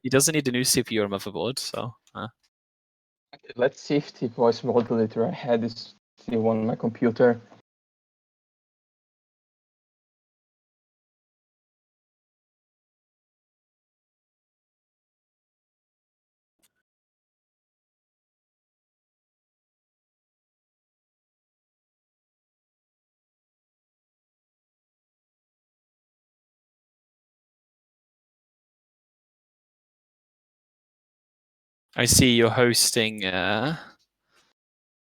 He doesn't need a new CPU or motherboard, so. Let's see if the voice modulator I had is still on my computer. I see you're hosting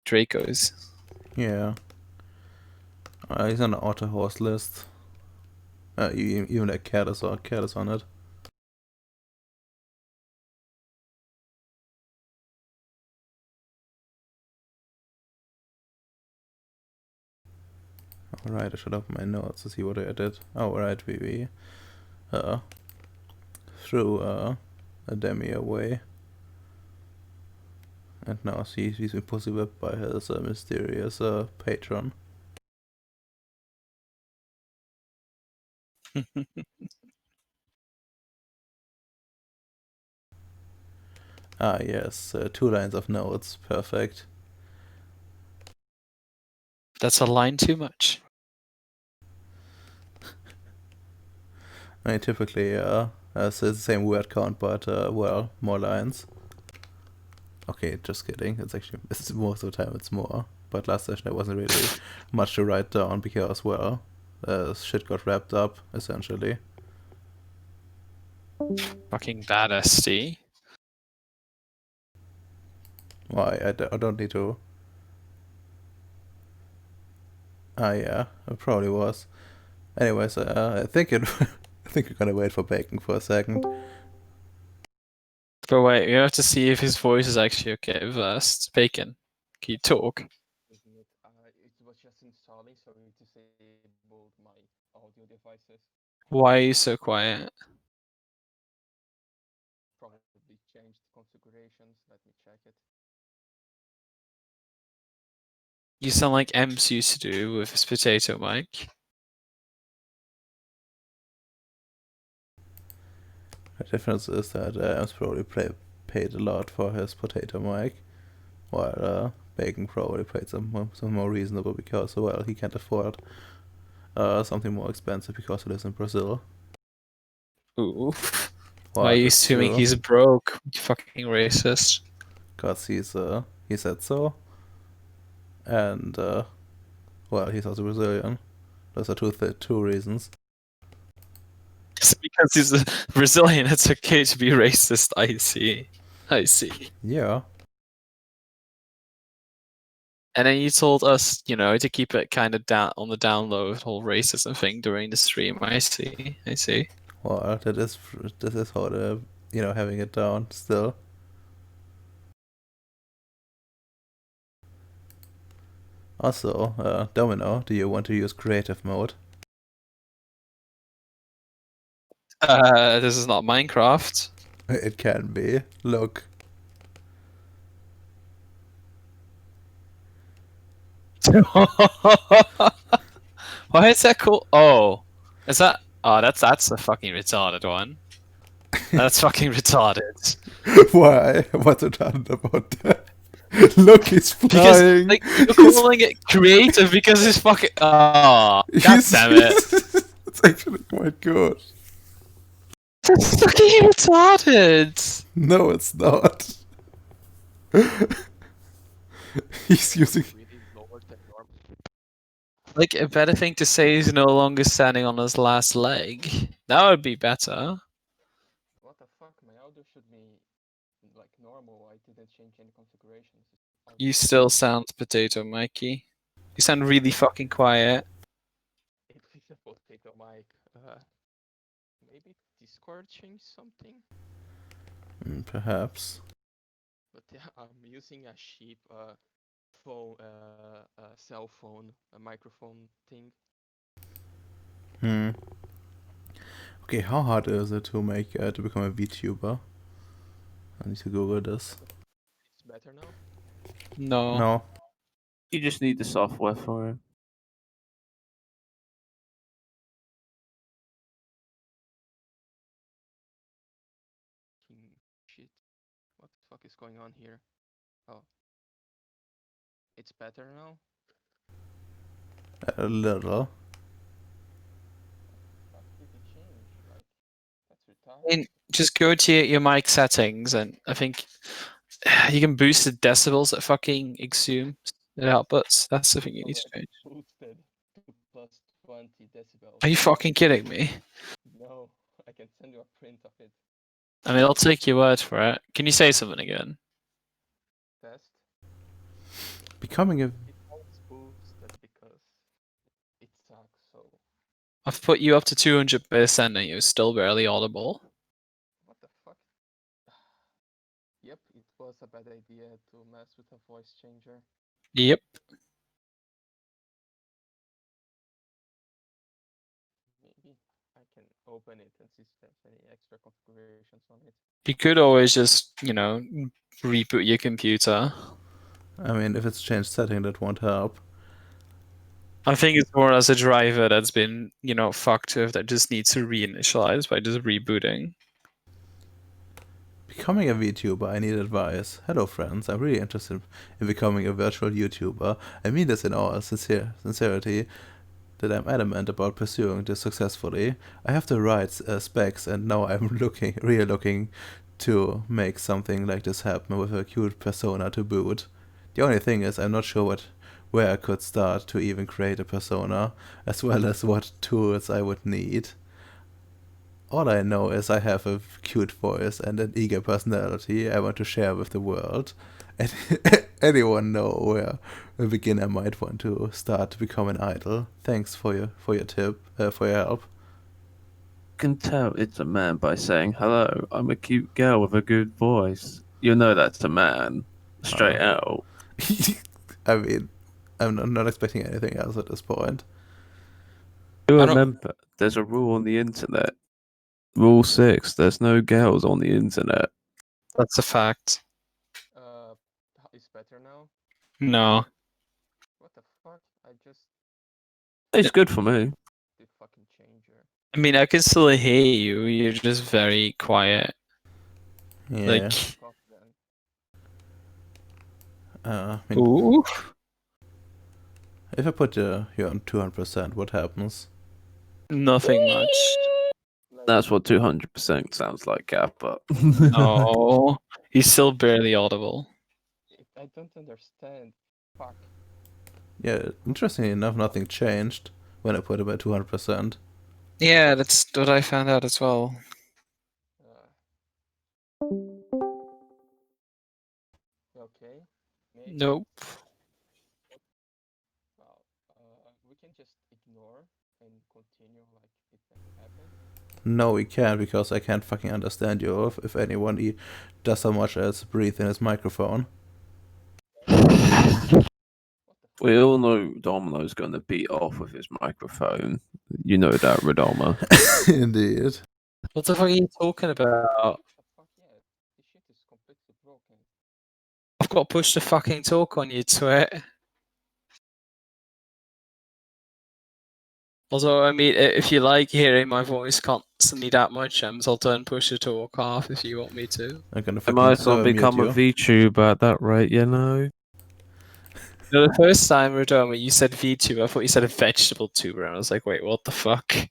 Draco's. Yeah. He's on the auto host list. Even a cat is on it. Alright, I should open my notes to see what I did. Oh, right, we threw a demi away. And now he's been pussy whipped by his mysterious patron. Ah, yes, 2 lines of notes, perfect. That's a line too much. I mean, typically, it's the same word count, but, well, more lines. Okay, just kidding. It's most of the time it's more. But last session there wasn't really much to write down because, well, shit got wrapped up, essentially. Fucking bad SD. Why? I don't need to. Ah, yeah, it probably was. Anyways, I think I think we're gonna wait for Bacon for a second. But wait, we have to see if his voice is actually okay first. Bacon, can you talk? It was just installing, so we disabled my audio devices. Why are you so quiet? Probably changed configurations. Let me check it. You sound like Ems used to do with his potato mic. The difference is that Ems probably paid a lot for his potato mic, while Bacon probably paid some more reasonable because, well, he can't afford something more expensive because he lives in Brazil. Ooh. Well, Why are you that's assuming true. he's broke? You fucking racist. Because he said so. And, well, he's also Brazilian. Those are two reasons. It's because he's a Brazilian, it's okay to be racist. I see. I see. Yeah. And then you told us, you know, to keep it kind of down on the down low, the whole racism thing during the stream. I see. I see. Well, this is how the, having it down still. Also, Domino, do you want to use creative mode? This is not Minecraft. It can be. Look. Why is that cool? Oh, is that? Oh, that's a fucking retarded one. That's fucking retarded. Why? What's retarded about that? Look, he's Because flying. like you're calling it creative because it's fucking. Oh, god damn it! It's actually quite good. That's fucking retarded. No, it's not. He's using. Really lower than normal. Like a better thing to say is no longer standing on his last leg. That would be better. What the fuck? My audio should be like normal. I didn't change any configurations. You still sound potato Mikey. You sound really fucking quiet. It is a potato mic. Maybe Discord changed something. Perhaps. But yeah, I'm using a cheap phone, cell phone, a microphone thing. Okay, how hard is it to become a VTuber? I need to Google this. It's better now. No. No. You just need the software for it. What the fuck is going on here? Oh. It's better now? A little. Fuck did it change? Like, that's I retarded. mean, just go to your mic settings, and I think you can boost the decibels that fucking exhume the outputs. That's the thing you need to change. Boosted to plus 20 decibels. Are you fucking kidding me? No, I can send you a print of it. I mean, I'll take your word for it. Can you say something again? Test. Becoming a It won't boosted because it sucks, so I've put you up to 200% and you're still barely audible. what the fuck? Yep, it was a bad idea to mess with a voice changer. Yep. Maybe I can open it and see if there's any extra configurations on it. You could always just, reboot your computer. I mean, if it's changed setting, that won't help. I think it's more as a driver that's been, fucked with that just needs to reinitialize by just rebooting. Becoming a VTuber, I need advice. Hello friends, I'm really interested in becoming a virtual YouTuber. I mean this in all sincerity, that I'm adamant about pursuing this successfully. I have the right specs, and now I'm really looking to make something like this happen with a cute persona to boot. The only thing is, I'm not sure where I could start to even create a persona, as well as what tools I would need. All I know is I have a cute voice and an eager personality I want to share with the world. And anyone know where a beginner might want to start to become an idol? Thanks for your tip, for your help. Can tell it's a man by saying, "Hello, I'm a cute girl with a good voice." You know that's a man, straight out. I mean, I'm not expecting anything else at this point. You I don't- remember, there's a rule on the internet. Rule 6: there's no girls on the internet. That's a fact. It's better now? No. What the fuck? I just It's good for me. did fucking changer. I mean, I can still hear you. You're just very quiet. Yeah. Like, Fuck off then. I mean, ooh. if I put you on 200%, what happens? Nothing much. Like, That's what 200% sounds like, Cap, but No. He's still barely audible. I don't understand. Fuck. Yeah, interestingly enough, nothing changed when I put it at 200%. Yeah, that's what I found out as well. Okay. Maybe. Nope. Well, we can just ignore and continue like it never happened. No, we can't, because I can't fucking understand you if anyone does so much as breathe in his microphone. What the we all know Domino's gonna beat off with his microphone. You know that, Redoma. Indeed. What the fuck are you talking about? fuck yeah. This shit is completely broken. I've got push to fucking talk on you, twit. Although, I mean, if you like hearing my voice constantly that much, I'll turn push to talk off if you want me to. I'm gonna I fucking might as well mute become a you. VTuber at that rate, you know? No, the first time, Rodoma, you said VTuber, I thought you said a vegetable tuber, and I was like, wait, what the fuck? Fucking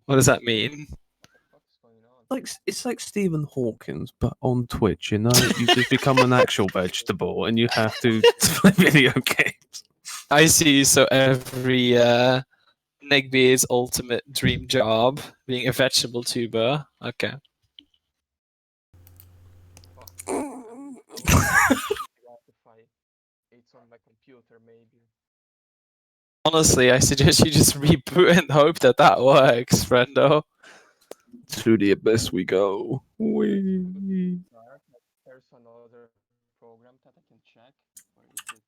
What does that mean? what the fuck is going on? It's like Stephen Hawkins, but on Twitch, you know? You just become an actual vegetable and you have to play video games. I see, so every Neckbeard's ultimate dream job, being a vegetable tuber. Okay. I want to identify it's on my computer maybe. Honestly, I suggest you just reboot and hope that that works, friendo. To the abyss we go. Whee. There's another program that I can check. Where is it?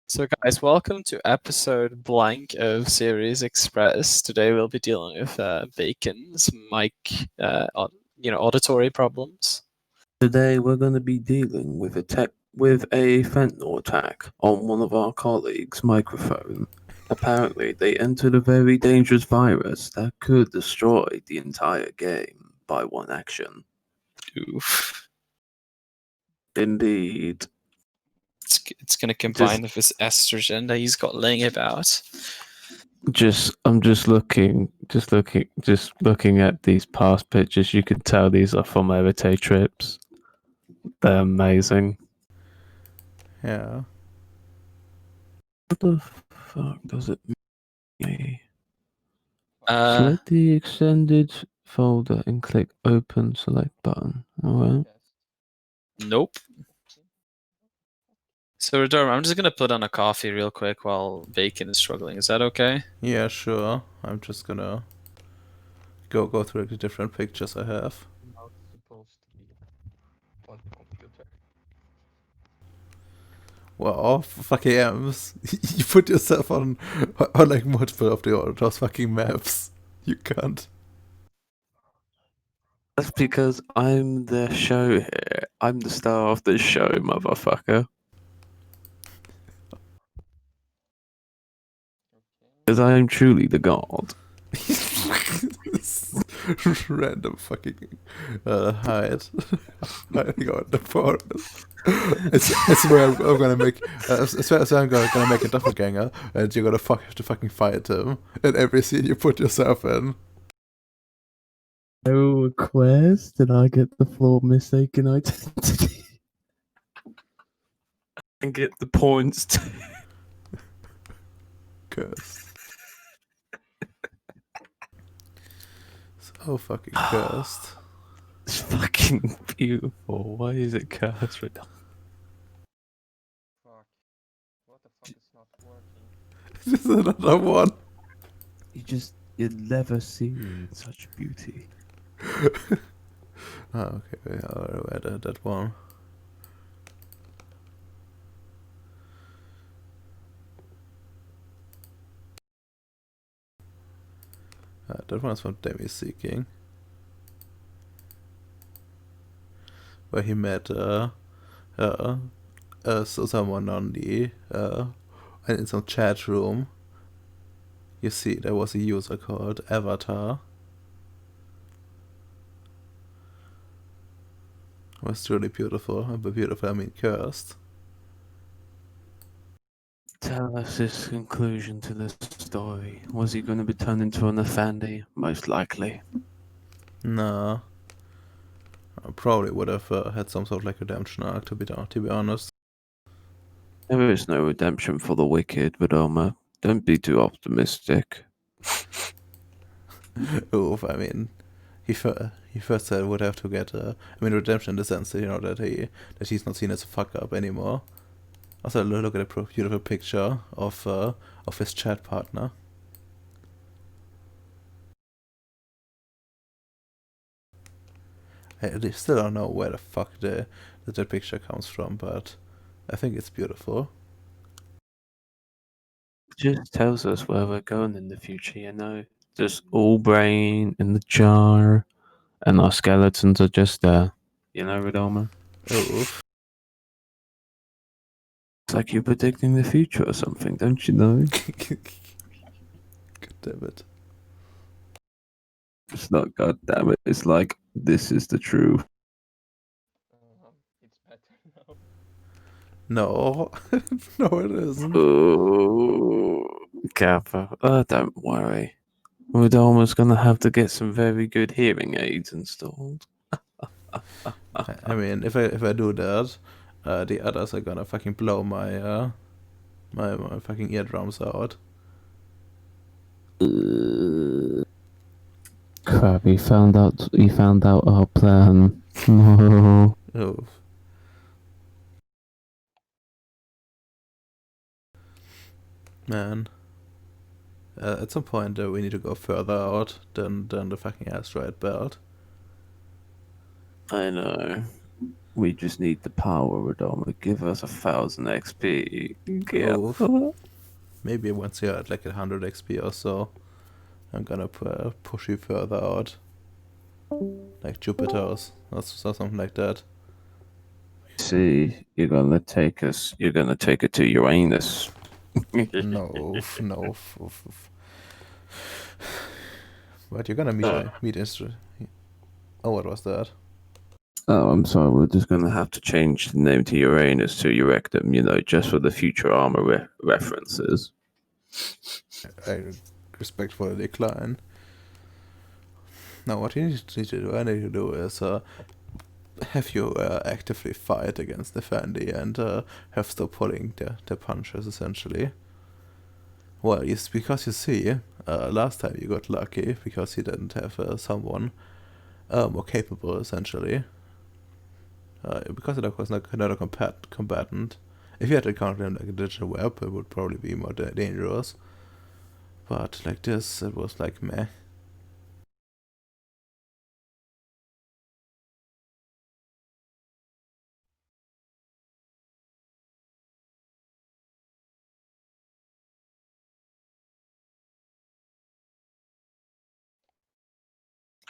So, guys, welcome to episode blank of Ceres Express. Today we'll be dealing with Bacon's mic, auditory problems. Today we're going to be dealing with a fentanyl attack on one of our colleagues' microphone. Apparently, they entered a very dangerous virus that could destroy the entire game by one action. Oof. Indeed. It's gonna combine with his estrogen that he's got laying about. I'm just looking at these past pictures. You can tell these are from Heritage trips. They're amazing. Yeah. What the fuck does it mean? Uh, Select the extended folder and click open select button. Alright. nope. So, Redorm, I'm just gonna put on a coffee real quick while Bacon is struggling. Is that okay? Yeah, sure. I'm just gonna go through the different pictures I have. Not supposed to be on the computer. Well, fucking M's. You put yourself on like multiple of those fucking maps. You can't. That's because I'm the show here. I'm the star of the show, motherfucker. Because I am truly the god. Random fucking hide hiding out the forest. I swear I'm gonna make. I swear I'm gonna make a doppelganger, and you're gonna have to fucking fight him in every scene you put yourself in. No request. Did I get the full mistaken identity? And get the points too. Cursed. So fucking cursed. It's fucking beautiful. Why is it cursed? Fuck. What the fuck is not working? Just another one. You've never seen such beauty. Oh, okay, I'll add that one. That one's from Demi Seeking, where he met so someone on the in some chat room. You see, there was a user called Avatar. It was truly beautiful. And by beautiful, I mean cursed. Tell us his conclusion to this story. Was he going to be turned into an Effendi? Most likely. Nah. I probably would have had some sort of like redemption arc, to be honest. There is no redemption for the wicked, Vidoma. Don't be too optimistic. Oof, I mean, he first said would have to get redemption in the sense that, that he's not seen as a fuck up anymore. Also, look at a beautiful picture of his chat partner. I still don't know where the fuck that picture comes from, but I think it's beautiful. Just tells us where we're going in the future, you know. Just all brain in the jar, and our skeletons are just there. You know, Vidoma? Oof. It's like you're predicting the future or something, don't you know? God damn it. It's not goddamn it. It's like, this is the truth. It's better now. No. No, it isn't. Oh, Kappa. Don't worry. Vidama's gonna have to get some very good hearing aids installed. I mean, if I do that, the others are gonna fucking blow my my fucking eardrums out. Crap, he found out our plan. No. Oof. Man. At some point, we need to go further out than the fucking asteroid belt. I know. We just need the power, Vidama. Give us 1,000 XP. Oof. Maybe once you're at like 100 XP or so, I'm gonna push you further out. Like Jupiter's, or something like that. See, you're gonna take it to Uranus. No, no. But you're gonna meet Oh, what was that? Oh, I'm sorry. We're just gonna have to change the name to Uranus to Eurectum, just for the future armor references. I respectfully decline. Now, what you need to do, is have you actively fight against the Fendi and have stop pulling the punches, essentially. Well, it's because you see, last time you got lucky because you didn't have someone more capable, essentially. Because it was not another combatant. If you had encountered him like a digital web, it would probably be more dangerous. But like this, it was like meh.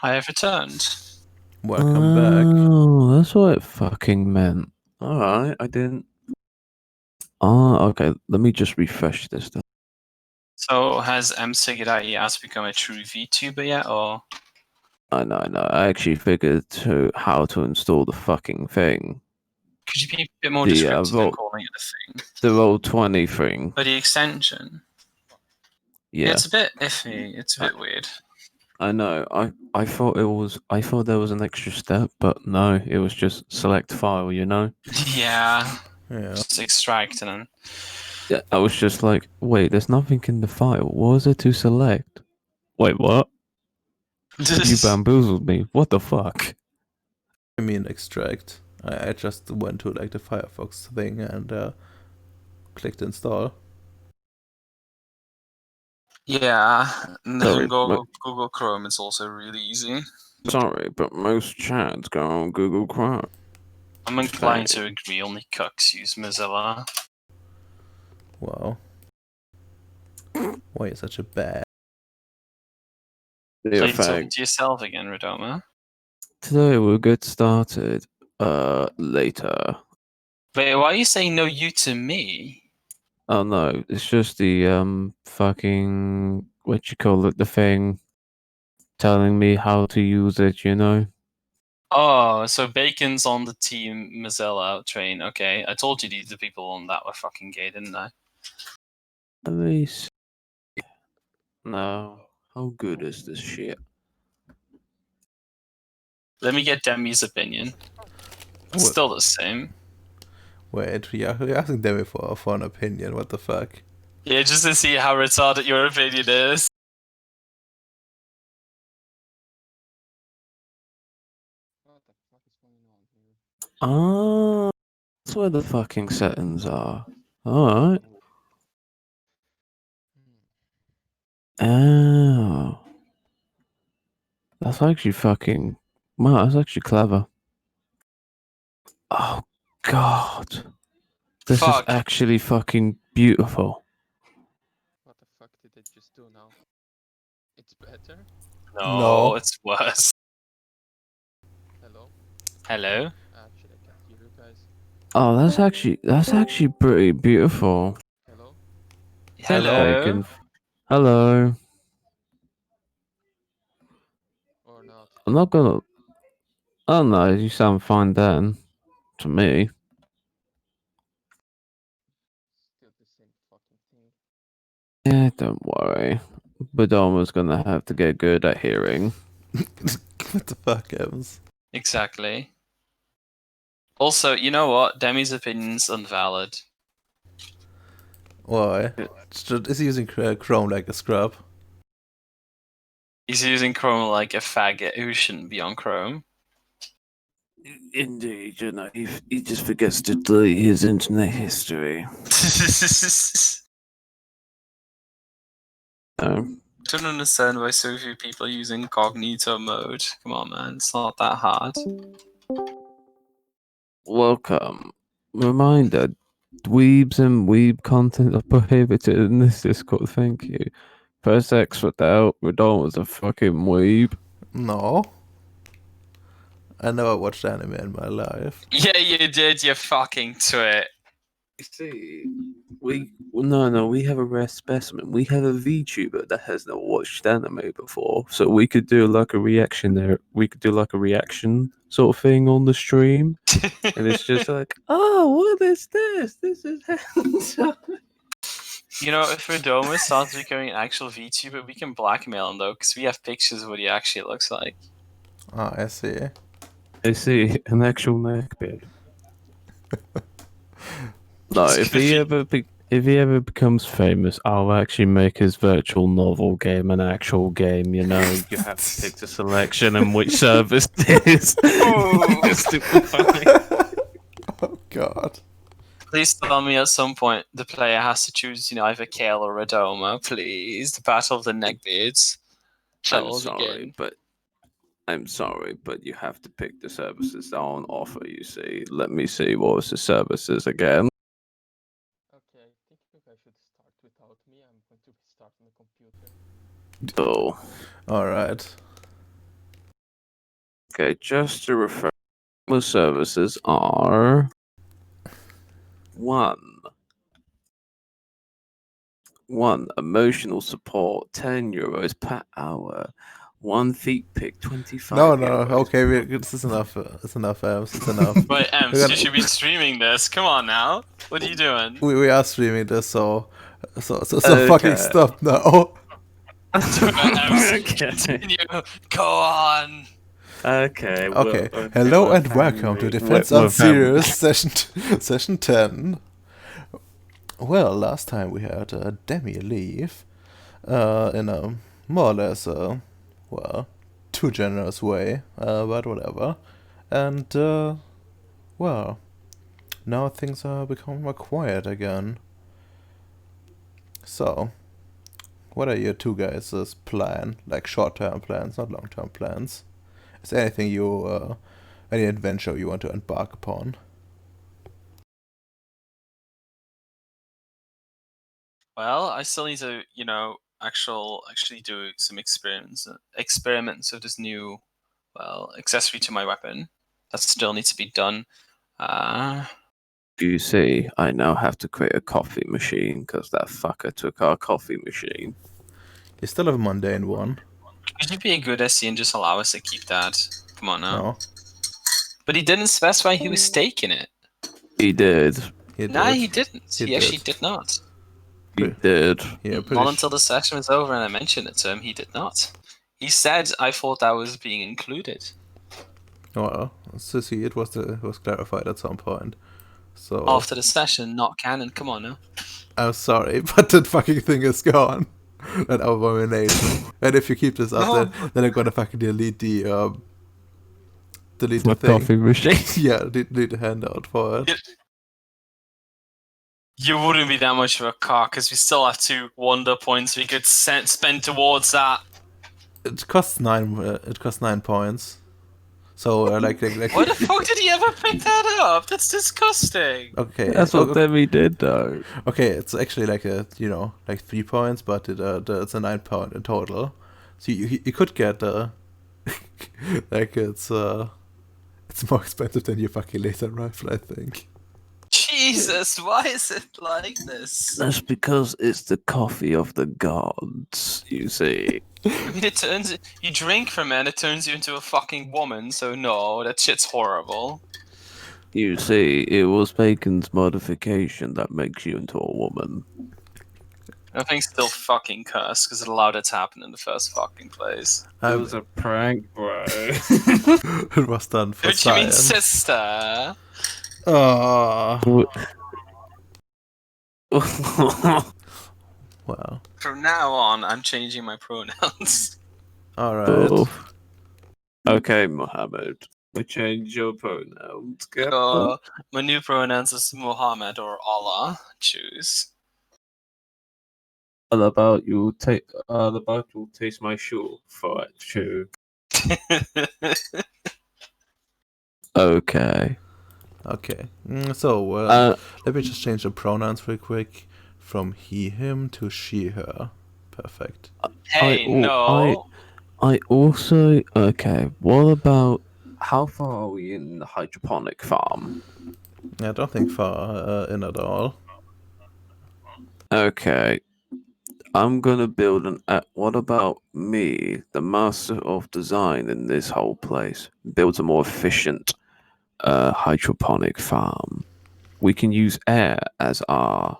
I have returned. Welcome back. Oh, that's what it fucking meant. Alright, I didn't. Okay, let me just refresh this then. So has MSiguraiAS become a true VTuber yet, or? I know. I actually figured how to install the fucking thing. Could you be a bit more The, descriptive than Roll- calling it a thing? The Roll20 thing. But the extension? Yeah. It's a bit iffy. It's a bit weird. I know. I thought there was an extra step, but no, it was just select file, Yeah. Yeah. Just extract and then. Yeah, I was just like, wait, there's nothing in the file. What was it to select? Wait, what? You bamboozled me. What the fuck? I mean extract. I just went to like the Firefox thing and clicked install. Yeah, and then Sorry, Google Chrome is also really easy. Sorry, but most chats go on Google Chrome. I'm inclined to agree, only cucks use Mozilla. Wow. Why are you such a bad? So you're talking to yourself again, Redoma? Today we'll get started later. Wait, why are you saying no you to me? Oh no, it's just the fucking what you call it, the thing telling me how to use it, Oh, so Bacon's on the team Mozilla train. Okay, I told you the people on that were fucking gay, didn't I? Let me see. No. How good is this shit? Let me get Demi's opinion. It's What? still the same. Wait, you're asking Demi for an opinion. What the fuck? Yeah, just to see how retarded your opinion is. What the fuck is going on here? Ah, that's where the fucking settings are. Alright. Oh. That's actually fucking. Wow, that's actually clever. Oh, God. This is actually fucking beautiful. What the fuck did they just do now? It's better? No, it's worse. Hello? Hello? Actually, I can't hear you guys. Oh, that's actually pretty beautiful. Hello? Hello? Hello. Or not? I'm not gonna. Oh no, you sound fine then. To me. Still the same fucking thing. Yeah, don't worry. Badoma's gonna have to get good at hearing. What the fuck, Evans? Exactly. Also, you know what? Demi's opinion's invalid. Why? Is he using Chrome like a scrub? He's using Chrome like a faggot who shouldn't be on Chrome. Indeed, he just forgets to delete his internet history. I don't understand why so few people are using incognito mode. Come on, man. It's not that hard. Welcome. Reminder, dweebs and weeb content are prohibited in this Discord, thank you. First X for doubt, Radon was a fucking weeb. No. I never watched anime in my life. Yeah, you did, you fucking twit. See, we have a rare specimen. We have a VTuber that has not watched anime before, so we could do like a reaction there. We could do like a reaction sort of thing on the stream, and it's just like, oh, what is this? This is handsome. You know, if Redoma starts becoming an actual VTuber, we can blackmail him though, because we have pictures of what he actually looks like. Ah, I see. I see an actual neckbeard. No, It's if gonna he be- if he ever becomes famous, I'll actually make his virtual novel game an actual game. You know, you have to pick the selection and which service it is. Oh. It's super funny. Oh god. Please tell me at some point the player has to choose, either Kale or Redoma, please. The battle of the neckbeards. I'm sorry, but you have to pick the services that are on offer. You see, let me see what was the services again. Okay, I think you guys should start without me. I'm going to restart on the computer. Oh, Alright. okay. Just to refer, the services are one. One emotional support, €10 per hour. One feet pick, 25. No, no, euros okay, per this is enough. It's enough, Ems. It's enough. Wait, Ems, We're you gonna- should be streaming this. Come on now. What are you doing? we are streaming this, so Okay. fucking stop now. Ems, continue. Go on. Okay. Okay. Well, Hello and family. welcome to Defense We're on family. Ceres session 10. Well, last time we had Demi leave in a more or less well, too generous way, but whatever. And well, now things are becoming more quiet again. So, what are your two guys' plan? Like short-term plans, not long-term plans? Is there anything any adventure you want to embark upon? Well, I still need to, actually do some experiments with this new, accessory to my weapon. That still needs to be done. You see, I now have to create a coffee machine because that fucker took our coffee machine. You still have a mundane one. Could you be a good SC and just allow us to keep that? Come on now. No, But he didn't specify he was taking it. He did. he No, did. he didn't. He He actually did. did not. He Pretty- did. Yeah, pretty Not until the session was over and I mentioned it to him, he did not. He said I thought that was being included. well, Sissy, it was clarified at some point. So After the session, not canon. Come on now. I'm sorry, but that fucking thing is gone. That abomination. And if you keep this up, No. then I'm gonna fucking delete the The thing. coffee machine. Yeah, delete the handout for it. You wouldn't be that much of a cock, because we still have 2 wonder points we could spend towards that. It costs 9. It costs 9 points. So like. Why the fuck did he ever pick that up? That's disgusting. Okay. That's what okay, Demi did, though. okay, it's actually like like 3 points, but it's a 9 point in total. So you could get like it's more expensive than your fucking laser rifle, I think. Jesus, why is it like this? That's because it's the coffee of the gods, you see. I mean, you drink from it and it turns you into a fucking woman, so no, that shit's horrible. You see, it was Bacon's modification that makes you into a woman. I think still fucking cursed, because it allowed it to happen in the first fucking place. It was a prank, bro. It was done for What do you mean, science. sister? Oh, wow. From now on, I'm changing my pronouns. Alright. Okay, Mohammed. We change your pronouns. Get My new pronouns is Muhammad or Allah. Choose. All about you taste my shoe for it too. Okay. Okay. So, let me just change the pronouns real quick from he, him to she, her. Perfect. Hey, no. I also okay. What about how far are we in the hydroponic farm? I don't think far in at all. Okay. I'm gonna build an. What about me, the master of design in this whole place, builds a more efficient hydroponic farm? We can use air as our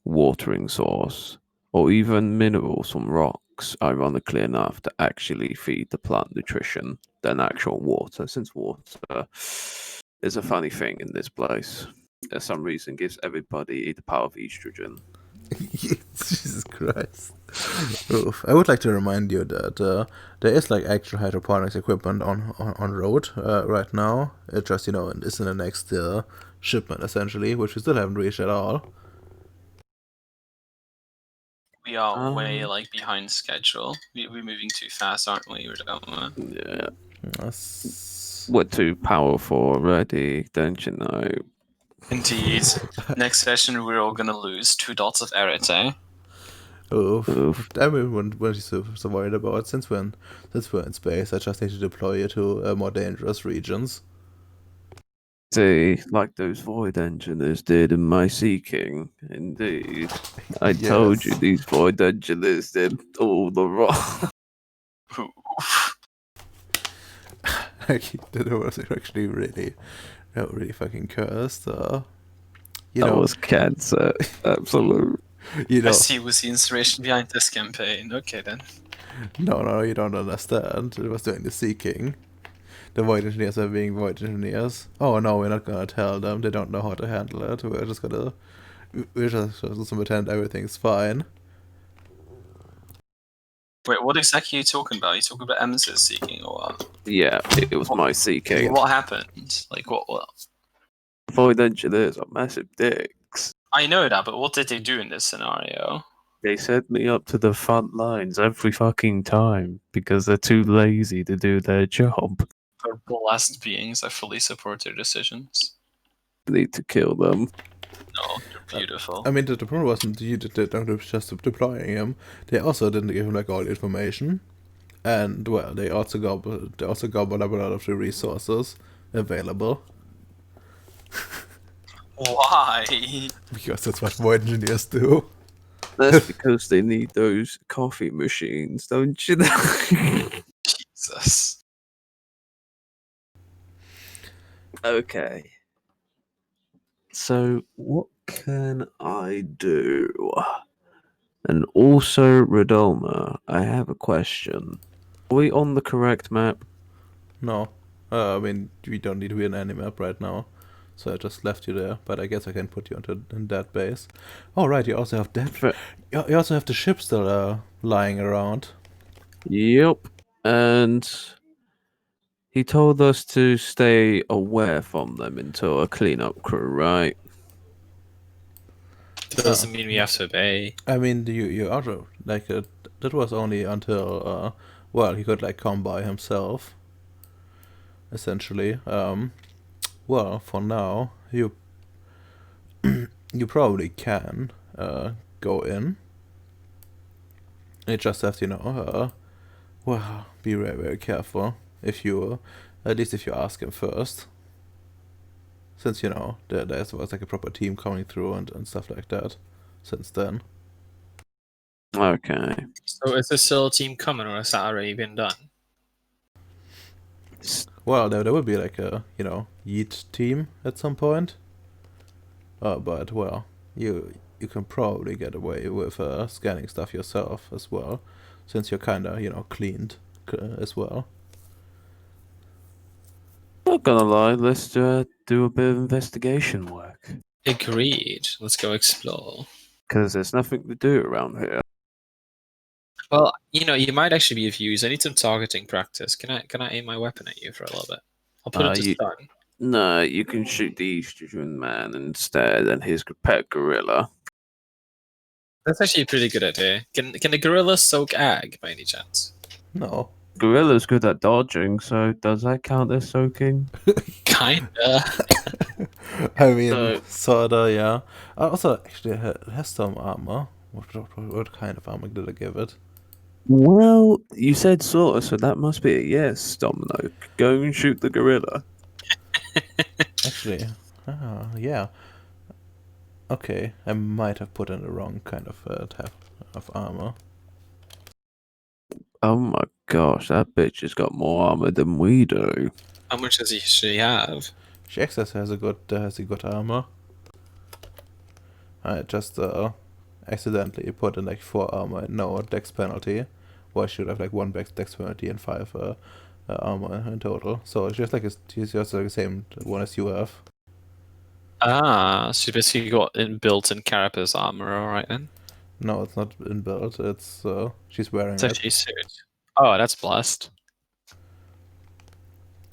watering source, or even minerals from rocks, ironically enough, to actually feed the plant nutrition than actual water, since water is a funny thing in this place. For some reason, gives everybody the power of estrogen. Jesus Christ. Oof. I would like to remind you that there is like actual hydroponics equipment on road right now. It just, is in the next shipment essentially, which we still haven't reached at all. We are way Um, behind schedule. We're moving too fast, aren't we? Yeah, That's... we're too powerful already, don't you know? Indeed. Next session, we're all gonna lose 2 dots of arete. Oof. Oof. I mean, what is so worried about? Since we're in space, I just need to deploy you to more dangerous regions. See, like those void engineers did in my seeking. Indeed. I told you Yes. these void engineers did all the wrong. That was actually really fucking cursed. That was cancer. Absolute. You know, I see was the inspiration behind this campaign. Okay then. no, you don't understand. It was doing the seeking. The void engineers are being void engineers. Oh no, we're not gonna tell them. They don't know how to handle it. We're just gonna pretend everything's fine. Wait, what exactly are you talking about? Are you talking about Emerson seeking or what? Yeah, it was my seeking. What happened? Like what? Void engineers are massive dicks. I know that, but what did they do in this scenario? They send me up to the front lines every fucking time because they're too lazy to do their job. They're blessed beings. I fully support their decisions. Need to kill them. No, they're beautiful. I mean, the problem wasn't you just deploying him. They also didn't give him like all the information, and well, they also gobbled up a lot of the resources available. Why? Because that's what void engineers do. That's because they need those coffee machines, don't you know? Jesus. Okay. So, what can I do? And also, Redolma, I have a question. Are we on the correct map? No, I mean we don't need to be an anti-map right now, so I just left you there. But I guess I can put you in that base. Oh right, you also have that. Fa- You also have the ship still lying around. Yep. And he told us to stay aware from them until a cleanup crew, right? Doesn't mean we have to obey. I mean, you also like that was only until well, he could like come by himself. Essentially, well, for now you you probably can go in. You just have to well, be very very careful if you at least if you ask him first. Since there was like a proper team coming through and stuff like that since then. Okay. So is this still a team coming, or has that already been done? Well, there will be like a Yeet team at some point. But well, you can probably get away with scanning stuff yourself as well, since you're kind of cleaned as well. Not gonna lie, let's do a bit of investigation work. Agreed. Let's go explore. Because there's nothing to do around here. Well, you might actually be of use. I need some targeting practice. Can I aim my weapon at you for a little bit? I'll put it to stun. No, you can shoot the estrogen man instead and his pet gorilla. That's actually a pretty good idea. Can the gorilla soak ag by any chance? No. Gorilla's good at dodging, so does that count as soaking? Kinda. I mean, So- sorta, yeah. Also, actually, it has some armor. What kind of armor did I give it? Well, you said sorta, so that must be a yes, Domino. Go and shoot the gorilla. Actually, Yeah. Okay, I might have put in the wrong kind of type of armor. Oh my gosh, that bitch has got more armor than we do. How much does she have? She actually has a good armor. I just accidentally put in like 4 armor and no dex penalty. Well, I should have like 1 dex penalty and 5 armor in total. So it's just like she's just like the same one as you have. Ah, so she basically got built-in carapace armor, alright then. No, it's not inbuilt. It's she's wearing So it. she's suit. Oh, that's blessed.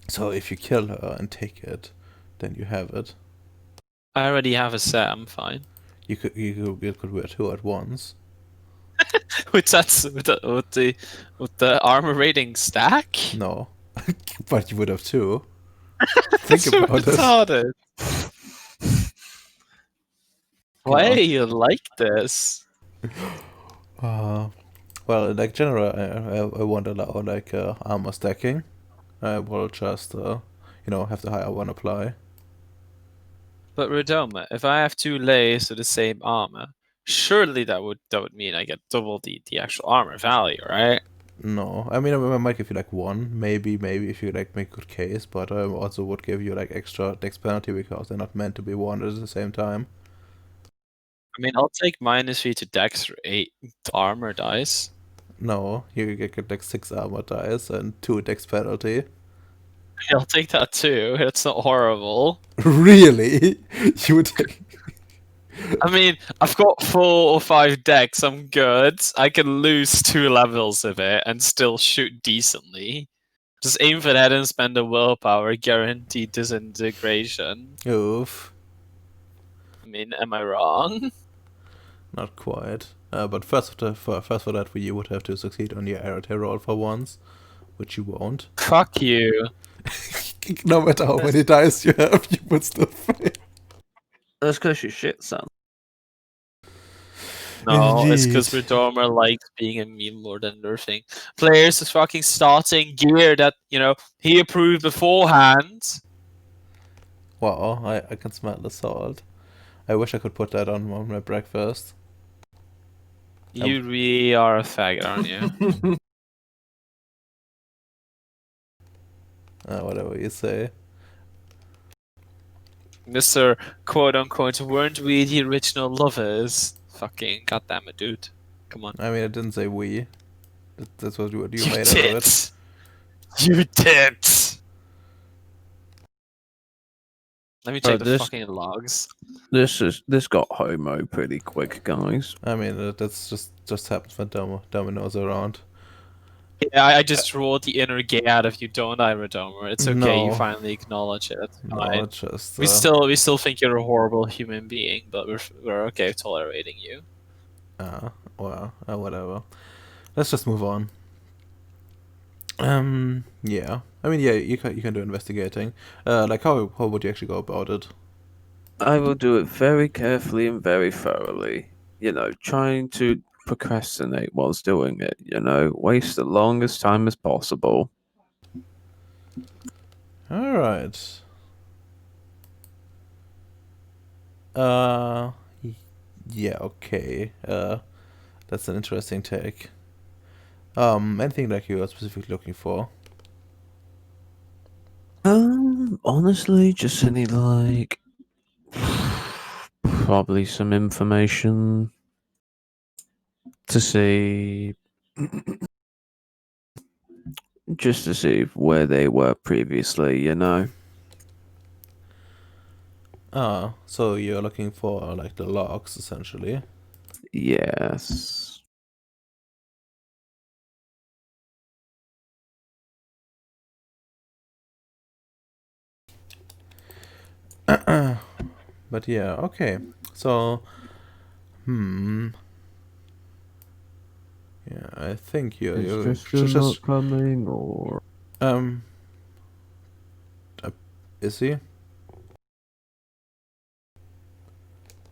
So if you kill her and take it, then you have it. I already have a set, I'm fine. You could wear 2 at once. with the armor rating stack? No, but you would have 2. That's Think so about it. retarded. Why Come do on. you like this? Well, like general, I won't allow like armor stacking. I will just have the higher one apply. But Redoma, if I have 2 layers of the same armor, surely that would mean I get double the actual armor value, right? No, I mean I might give you like 1, maybe if you like make good case, but I also would give you like extra dex penalty because they're not meant to be worn at the same time. I mean, I'll take -3 to Dex for 8 armor dice. No, you get like 6 armor dice and 2 dex penalty. I'll take that too. It's not horrible. Really? You would take... I mean, I've got 4 or 5 decks. I'm good. I can lose 2 levels of it and still shoot decently. Just aim for the head and spend the willpower, guaranteed disintegration. Oof. I mean, am I wrong? Not quite. But first for that, you would have to succeed on your arrow roll for once, which you won't. Fuck you. No matter how many dice you have, you would still fail. That's because you shit, son. No, it's because Indeed. Redormer likes being a meme lord and nerfing. Players is fucking starting gear that, he approved beforehand. Wow, I can smell the salt. I wish I could put that on my breakfast. You really are a faggot, aren't you? Whatever you say. Mr. Quote unquote, weren't we the original lovers? Fucking goddamn it, dude. Come on. I mean, I didn't say we. That's what you You made out did. of it. You did. Let me Oh, check the this- fucking logs. This got homo pretty quick, guys. I mean, that's just happens when Domino's around. Yeah, I just rolled the inner gay out of you, don't I, Redomer? It's okay, you No. finally acknowledge it. It's No, fine. it's just... We still think you're a horrible human being, but we're okay tolerating you. Well, whatever. Let's just move on. Yeah. I mean, yeah, you can do investigating. Like, how would you actually go about it? I will do it very carefully and very thoroughly. Trying to procrastinate whilst doing it. Waste the longest time as possible. All right. Yeah, okay. That's an interesting take. Anything like you are specifically looking for? Honestly, just any like probably some information to see, just to see where they were previously. So you're looking for like the logs essentially. Yes. But yeah, okay. So, yeah, I think you not coming, or is he?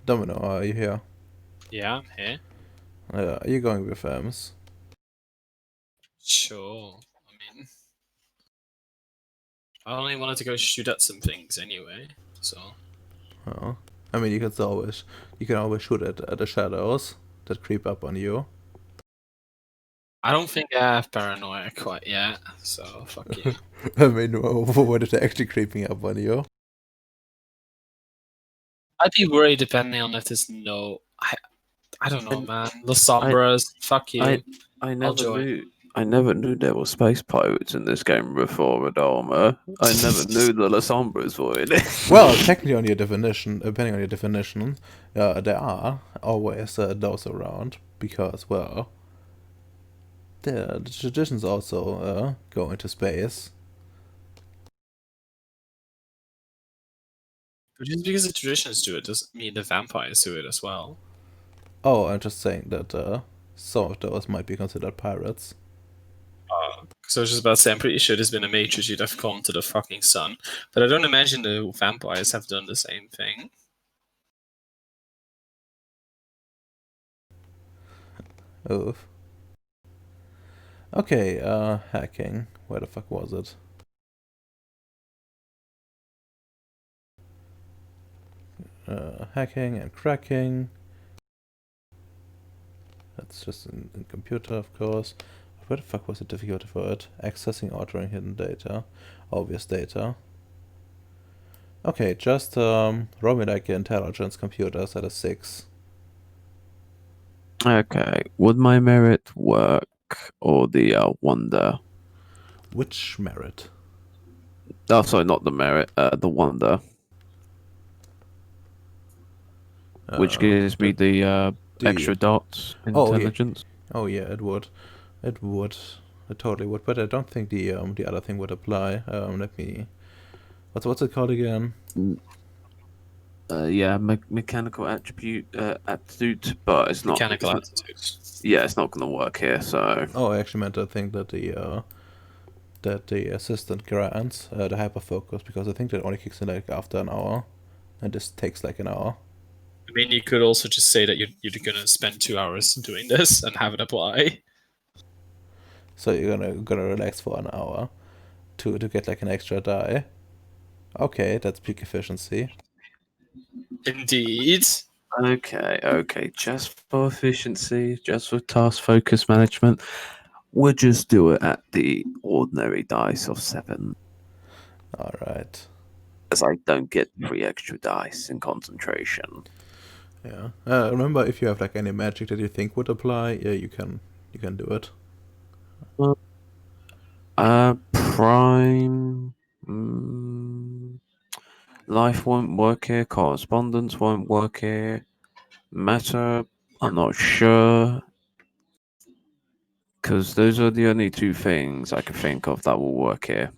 Domino, are you here? Yeah, I'm here. Are you going with Ems? Sure. I mean, I only wanted to go shoot at some things anyway, so. Oh. I mean, you can always shoot at the shadows that creep up on you. I don't think I have paranoia quite yet, so fuck you. I mean, what is actually creeping up on you? I'd be worried depending on if there's no. I don't know, And man. The Sombras, fuck you. I I'll never join. knew. I never knew there were space pirates in this game before, Adama. I never knew the La Sombras were in it. Well, technically, on your definition, depending on your definition, there are always those around because, well, the traditions also go into space. But just because the traditions do it doesn't mean the vampires do it as well. Oh, I'm just saying that some of those might be considered pirates. So I was just about to say, I'm pretty sure there's been a matrix you'd have gone to the fucking sun, but I don't imagine the vampires have done the same thing. Oof. Okay, hacking. Where the fuck was it? Hacking and cracking. That's just in computer, of course. Where the fuck was the difficulty for it? Accessing, altering hidden data. Obvious data. Okay, just roll me like intelligence computers at a 6. Okay, would my merit work or the wonder? Which merit? Oh, sorry, not the merit. The wonder, which gives me the extra dots Oh, yeah. intelligence. Oh yeah, it would. It would. It totally would. But I don't think the other thing would apply. Let me. What's it called again? Yeah, mechanical aptitude, but it's not. Mechanical It's, aptitudes. yeah, it's not going to work here. So Oh, I actually meant to think that the assistant grants the hyperfocus because I think that only kicks in like after an hour, and this takes like an hour. I mean, you could also just say that you're gonna spend 2 hours doing this and have it apply. So you're gonna relax for an hour to get like an extra die. Okay, that's peak efficiency. Indeed. okay, just for efficiency, just for task focus management, we'll just do it at the ordinary dice of 7, All right. as I don't get 3 extra dice in concentration. Yeah. Remember, if you have like any magic that you think would apply, yeah, you can do it. Prime. Life won't work here. Correspondence won't work here. Matter, I'm not sure. Because those are the only 2 things I can think of that will work here.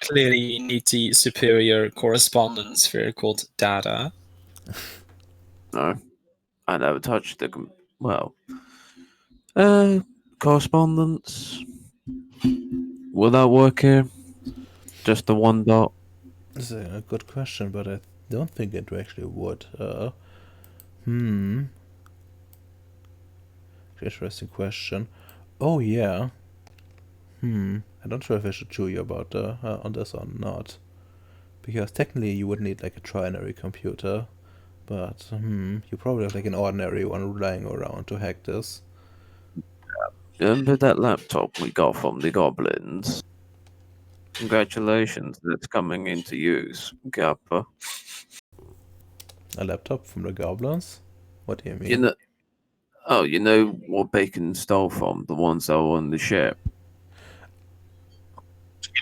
Clearly, you need the superior correspondence sphere called data. No, I never touched the. Well, correspondence. Will that work here? Just the 1 dot? This is a good question, but I don't think it actually would. Interesting question. Oh yeah. I'm not sure if I should chew you about on this or not, because technically you would need like a trinary computer, but you probably have like an ordinary one lying around to hack this. Remember that laptop we got from the goblins? Congratulations, that's coming into use, Gappa. A laptop from the goblins? What do you mean? You know what Bacon stole from? The ones that were on the ship.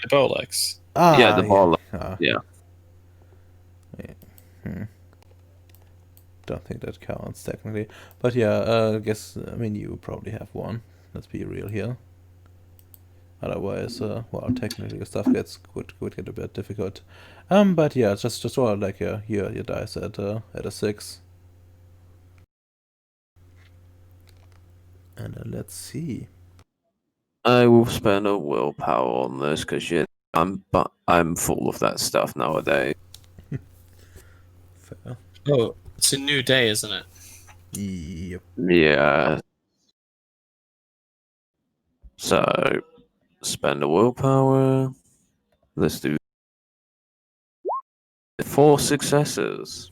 The Bolex. Yeah, the ball. Ah, Yeah. don't think that counts technically, but yeah, I guess I mean you probably have one. Let's be real here. Otherwise, well, technically stuff would get a bit difficult. But yeah, just roll like your dice at a 6. And let's see. I will spend a willpower on this because I'm full of that stuff nowadays. Fair. Oh, it's a new day, isn't it? Yep. Yeah. So spend a willpower. Let's do 4 4 successes.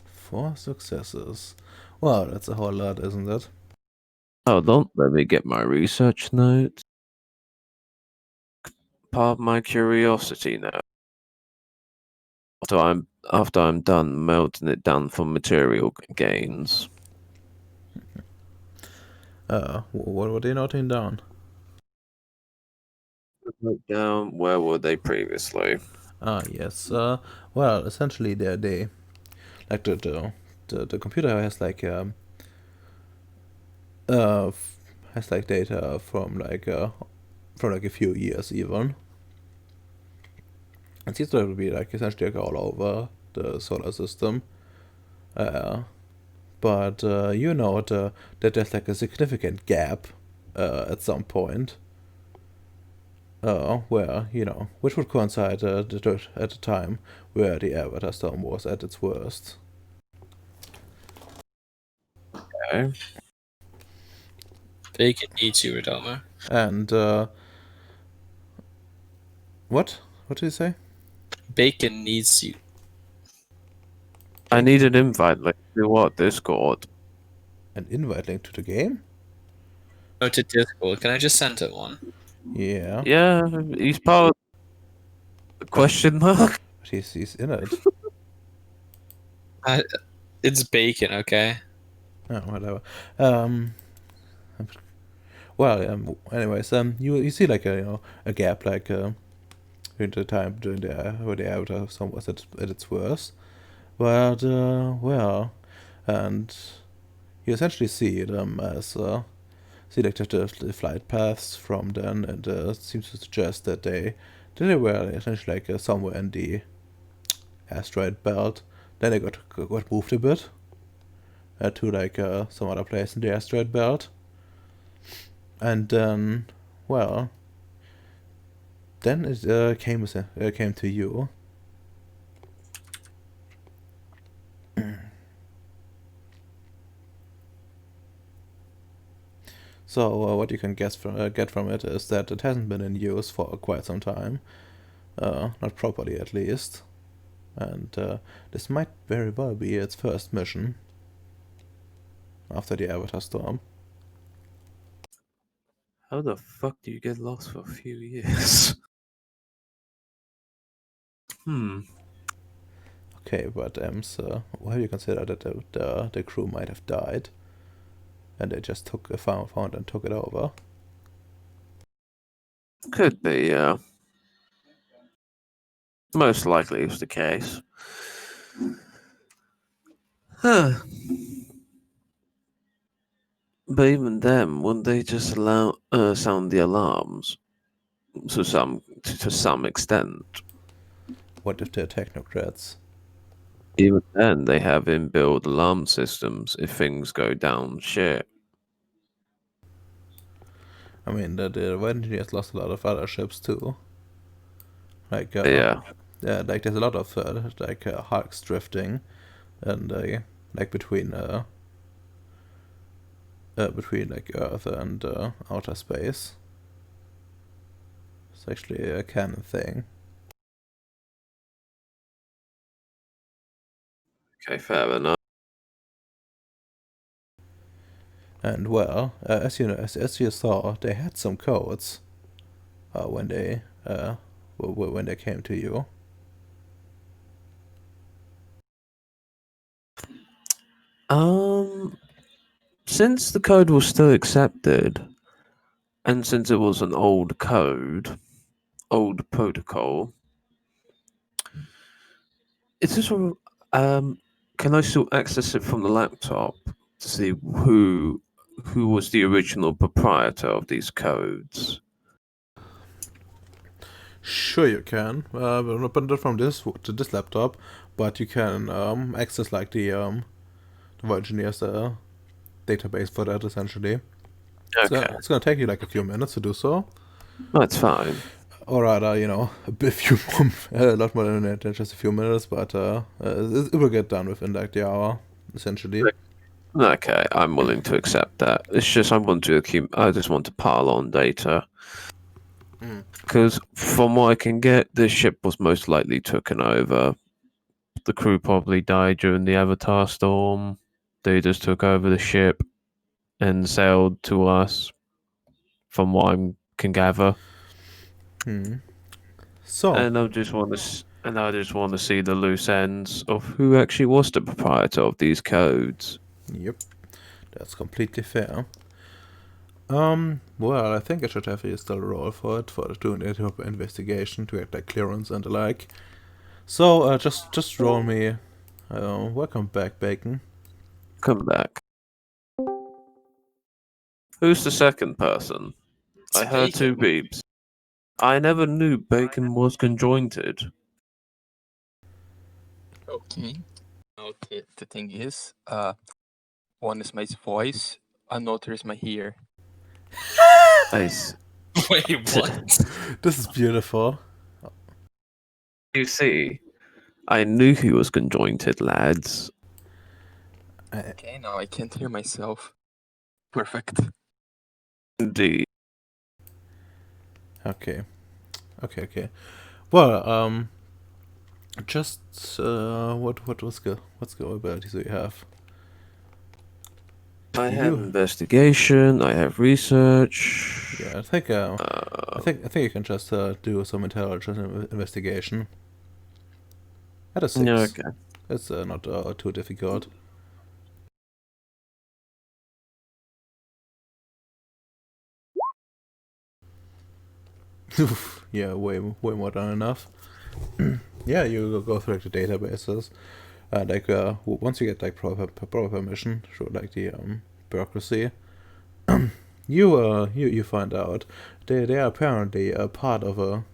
4 successes. Well, that's a whole lot, isn't it? Hold on, let me get my research notes. Pardon my curiosity now. After I'm done melting it down for material gains. What were they noting down? Write down where were they previously? Ah, yes. Well, essentially, they like the computer has like has like data from like a few years even. It seems to be like essentially like all over the solar system. But you know that there's like a significant gap at some point. Where, which would coincide at the time where the Avatar Storm was at its worst. Okay. Bacon needs you, Redomer. And, what? What did you say? Bacon needs you. I need an invite link to what? Discord. An invite link to the game? Go to Discord. Can I just send it one? Yeah. Yeah, he's part of the question mark. But he's in it. It's bacon, okay? Oh, whatever. Well, anyways, you see like a gap like during the time during the where the Avatar Storm was at its worst. But well, and you essentially see them as see like the flight paths from then, and it seems to suggest that they were essentially like somewhere in the asteroid belt. Then they got moved a bit to like some other place in the asteroid belt, and then well, then it came to you. So what you can get from it is that it hasn't been in use for quite some time, not properly at least, and this might very well be its first mission after the Avatar Storm. How the fuck do you get lost for a few years? Okay, but so have you considered that the crew might have died, and they just found and took it over? Could be, yeah. Most likely is the case. Huh. But even then, wouldn't they just allow sound the alarms to some extent? What if they're technocrats? Even then, they have inbuilt alarm systems if things go down shit. I mean, the engineers lost a lot of other ships too. Like Yeah. like there's a lot of like hulks drifting, and like between like Earth and outer space. It's actually a canon thing. Okay, fair enough. And well, as you know, as you saw, they had some codes when they came to you. Since the code was still accepted, and since it was an old code, old protocol, is this can I still access it from the laptop to see who was the original proprietor of these codes? Sure, you can, but not from this to this laptop, but you can access like the engineer's database for that essentially. Okay, It's gonna take you like a few minutes to do so, that's fine. or rather, a lot more than just a few minutes, but it will get done within like the hour, essentially. Okay, I'm willing to accept that. It's just I just want to pile on data. Because from what I can get, this ship was most likely taken over. The crew probably died during the Avatar storm. They just took over the ship and sailed to us, from what I can gather. So, And I just want to see the loose ends of who actually was the proprietor of these codes. yep, that's completely fair. Well, I think I should have you still roll for it, for doing the investigation to get like clearance and the like. So, just roll me. Welcome back, Bacon. Come back. Who's the second person? I heard two beeps. I never knew Bacon was conjointed. Okay. Okay. The thing is, one is my voice, another is my ear. Nice. Wait, what? This is beautiful. You see, I knew he was conjointed, lads. Okay, now I can't hear myself. Perfect. Indeed. Okay. Okay. Well, just what's the abilities do you have? I have You- investigation. I have research. Yeah, I think you can just do some intelligence investigation. At a 6. Yeah, okay. It's not too difficult. Yeah, way more than enough. Yeah, you go through like, the databases. Once you get like proper permission through like the bureaucracy, you find out they are apparently a part of a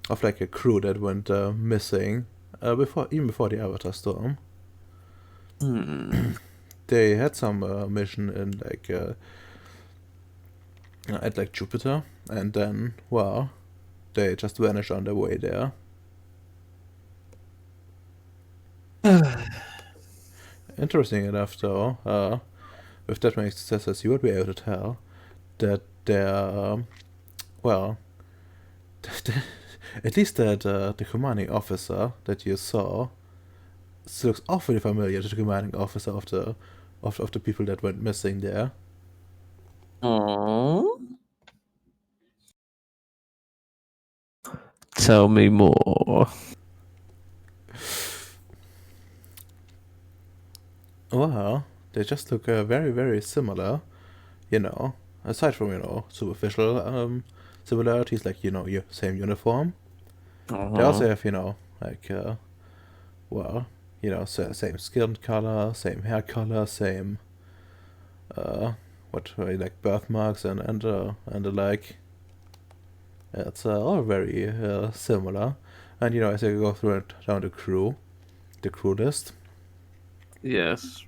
of like a crew that went missing before the Avatar storm. They had some mission in like at like Jupiter, and then well, they just vanished on their way there. Interesting enough, though, with that many successes, you would be able to tell that they're well, at least that the commanding officer that you saw looks awfully familiar to the commanding officer of the people that went missing there. Aww. Tell me more. Well, they just look very similar, you know. Aside from superficial similarities like your same uniform, they also have like same skin color, same hair color, same like birthmarks and the like. It's all very similar, and as you go through it down the crew list, Yes.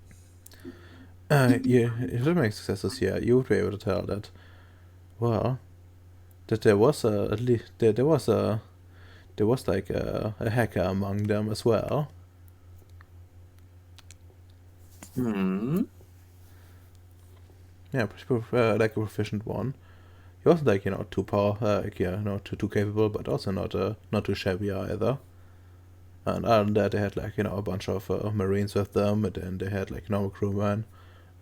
if it makes successes, yeah, you would be able to tell that. Well, that there was at least there was like a hacker among them as well. Yeah, like a proficient one. He wasn't like too too capable, but also not too shabby either. And other than that, they had like a bunch of Marines with them, and then they had like normal crewmen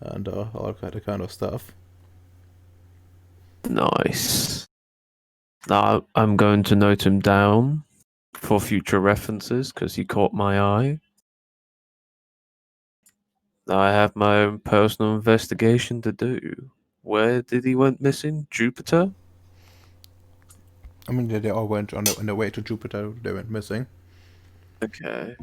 and all kind of stuff. Nice. Now I'm going to note him down for future references because he caught my eye. Now I have my own personal investigation to do. Where did he went missing? Jupiter? I mean, they all went on their way to Jupiter. They went missing. Okay.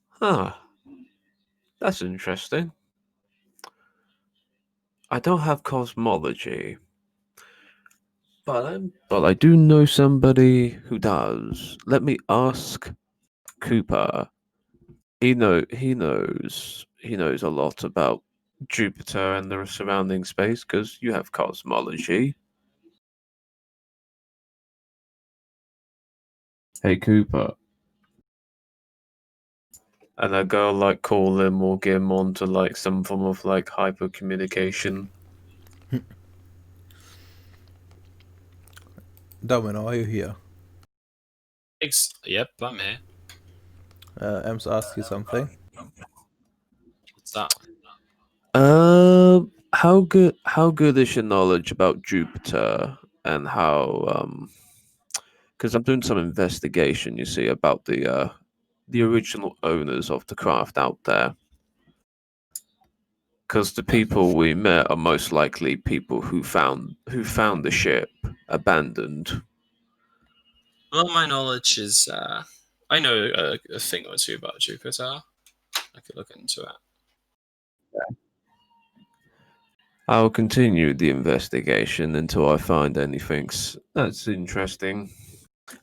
Huh. That's interesting. I don't have cosmology, but I do know somebody who does. Let me ask Cooper. He knows a lot about Jupiter and the surrounding space because you have cosmology. Hey Cooper. and I go like call him or get him onto like some form of like hyper communication. Domino, are you here? Yep, I'm here. Ems asked you something. What's that? How good is your knowledge about Jupiter and how because I'm doing some investigation, you see, about the original owners of the craft out there. Because the people we met are most likely people who found the ship abandoned. Well, my knowledge is, I know a thing or two about Jupiter. I could look into it. I'll continue the investigation until I find anything that's interesting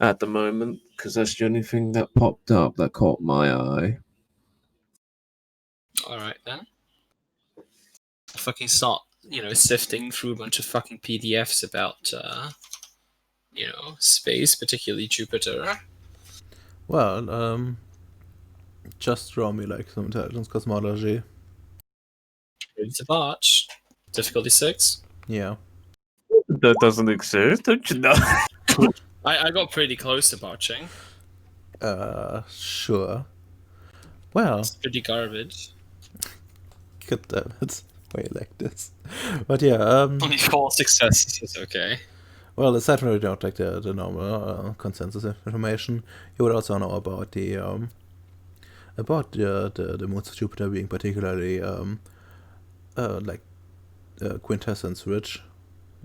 at the moment, because that's the only thing that popped up that caught my eye. Alright then. I'll fucking start, sifting through a bunch of fucking PDFs about, space, particularly Jupiter. Well, just draw me like some intelligence cosmology. Ready to march. Difficulty 6. Yeah. That doesn't exist, don't you know? I got pretty close to marching. Sure. Well, It's pretty garbage. god damn it. Why you like this? But yeah, Only 4 successes is okay. well, aside from like the normal consensus information, you would also know about the moons of Jupiter being particularly quintessence rich.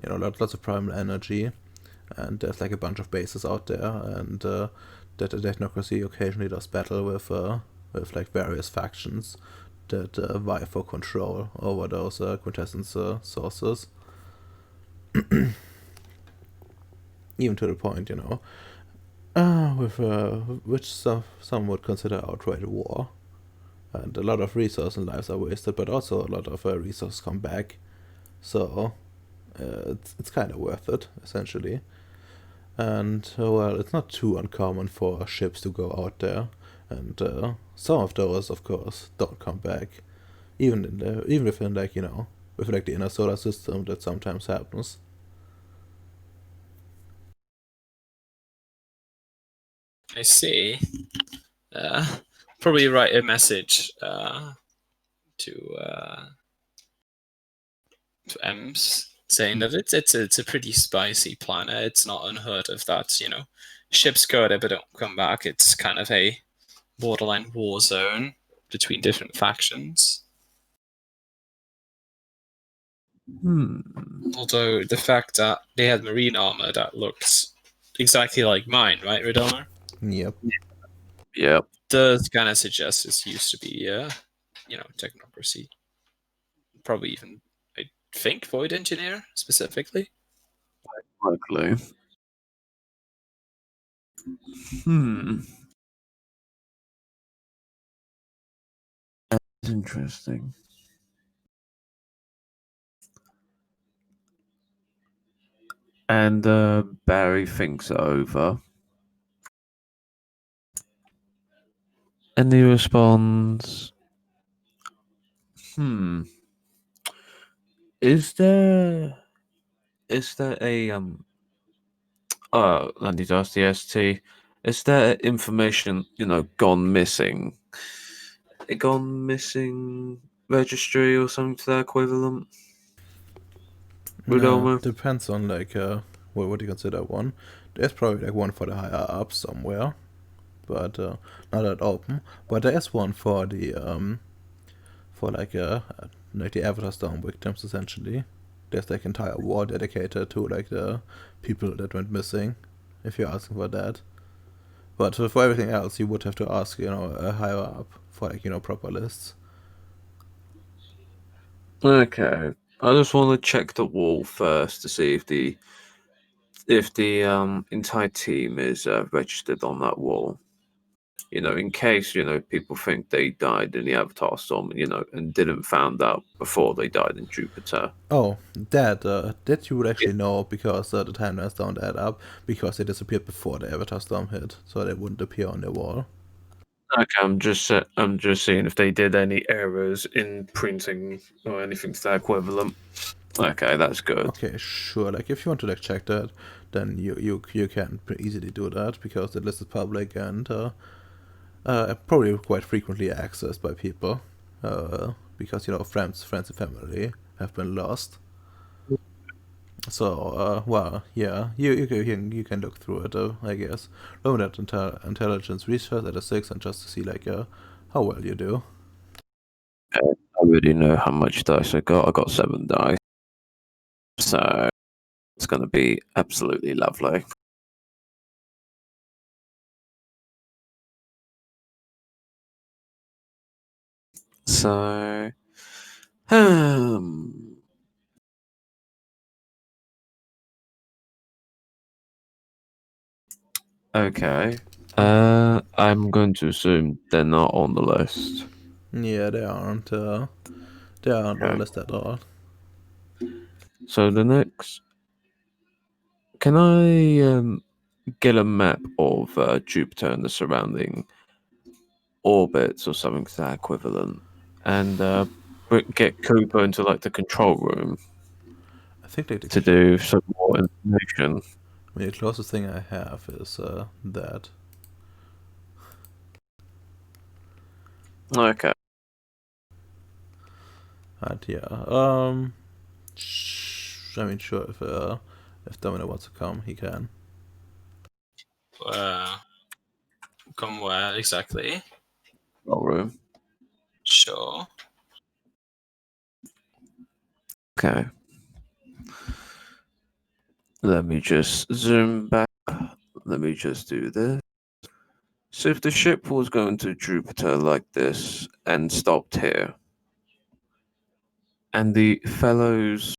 Lots of primal energy, and there's like a bunch of bases out there, and that the technocracy occasionally does battle with like various factions that vie for control over those quintessence sources. Even to the point, with which some would consider outright war. And a lot of resources and lives are wasted, but also a lot of resources come back. So it's kind of worth it, essentially. And well, it's not too uncommon for ships to go out there, and some of those, of course, don't come back. Even within with like the inner solar system, that sometimes happens. I see. Probably write a message to Ems saying that it's a pretty spicy planet. It's not unheard of that ships go there but don't come back. It's kind of a borderline war zone between different factions. Although the fact that they had marine armor that looks exactly like mine, right, Redomer? Yep. Yep. Does kind of suggest this used to be, technocracy. Probably even, I think, Void Engineer specifically. Likely. That's interesting. And Barry thinks it over. And he responds, Is there a I need to ask the ST, is there information, gone missing? A gone missing registry or something to that equivalent? Depends on like what do you consider one. There's probably like one for the higher up somewhere, but not that open. But there is one for the for like the Avatar Storm victims, essentially. There's like entire war dedicated to like the people that went missing, if you're asking for that. But for everything else, you would have to ask, higher up for like proper lists. Okay, I just want to check the wall first to see if the entire team is registered on that wall. In case people think they died in the Avatar Storm, and didn't found out before they died in Jupiter. Oh, that you would actually know, because the timelines don't add up, because they disappeared before the Avatar Storm hit, so they wouldn't appear on their wall. Okay, I'm just seeing if they did any errors in printing or anything to that equivalent. Okay, that's good. Okay, sure. Like if you want to like check that, then you can pretty easily do that because the list is public and probably quite frequently accessed by people. Because friends and family have been lost. So well, yeah, you can look through it. I guess look at intelligence research at a 6 and just to see like how well you do. I already know how much dice I got. I got 7 dice, so it's going to be absolutely lovely. So, okay. I'm going to assume they're not on the list. Yeah, they aren't. They aren't on the Okay. list at all. So the next, can I get a map of Jupiter and the surrounding orbits or something to that equivalent, and get Cooper into like the control room I think like to do some more information? the closest thing I have is that. Okay. And yeah, I mean, sure, if Domino wants to come, he can. Come where exactly? Control room. Sure. Okay. Let me just zoom back. Let me just do this. So if the ship was going to Jupiter like this and stopped here, and the fellows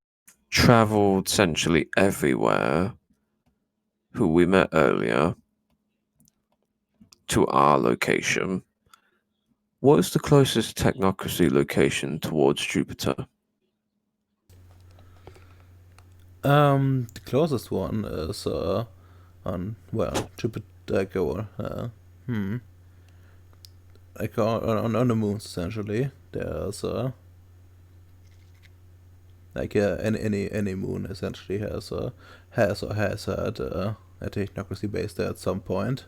traveled essentially everywhere who we met earlier to our location, what is the closest technocracy location towards Jupiter? The closest one is on Jupiter, like like on the moons essentially. There's like any moon essentially has had a technocracy base there at some point.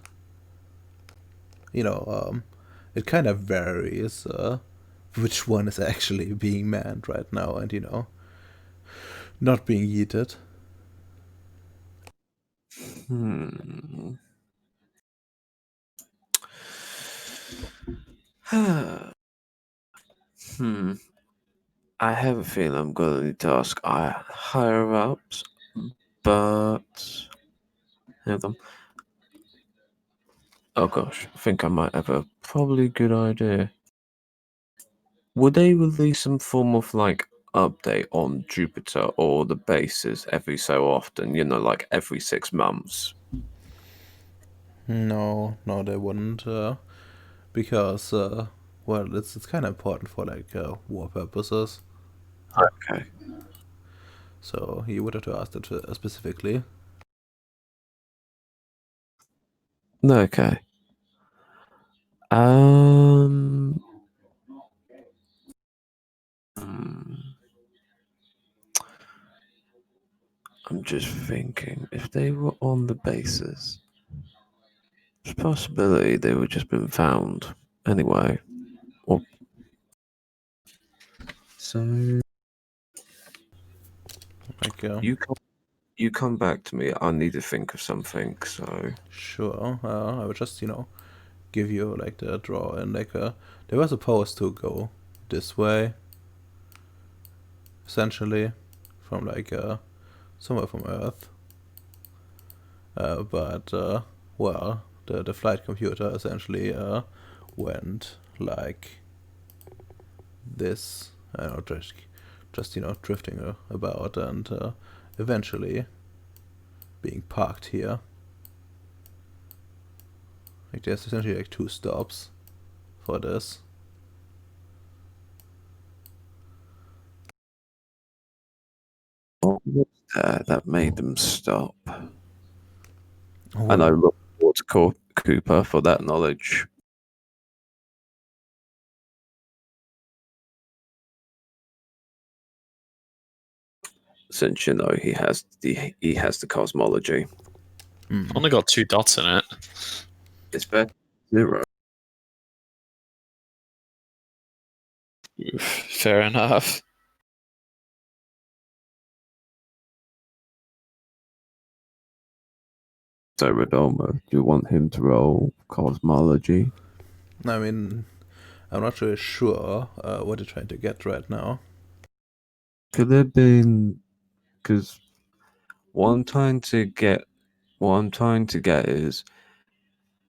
It kind of varies which one is actually being manned right now and not being yeeted. Hmm. hmm. I have a feeling I'm going to need to ask higher ups, but hold on. Oh gosh, I think I might have a probably good idea. Would they release some form of like update on Jupiter or the bases every so often? Like every 6 months. No, they wouldn't, because well, it's kind of important for like war purposes. Okay. So you would have to ask that specifically. Okay. Um. hmm, I'm just thinking if they were on the bases, there's a possibility they would just been found anyway. Or so Like you come back to me. I need to think of something. So sure, I would just give you like the draw and like they were supposed to go this way, essentially, from like somewhere from Earth. But well, the flight computer essentially went like this. I don't know, just drifting about and eventually being parked here. Like there's essentially like 2 stops for this. what was that made them stop? And I Well, look towards Cooper for that knowledge. since he has the cosmology. Only got 2 dots in it. It's better than 0. Fair enough. So Redomo, do you want him to roll cosmology? I mean, I'm not really sure what you're trying to get right now. Could there been, because what I'm trying to get is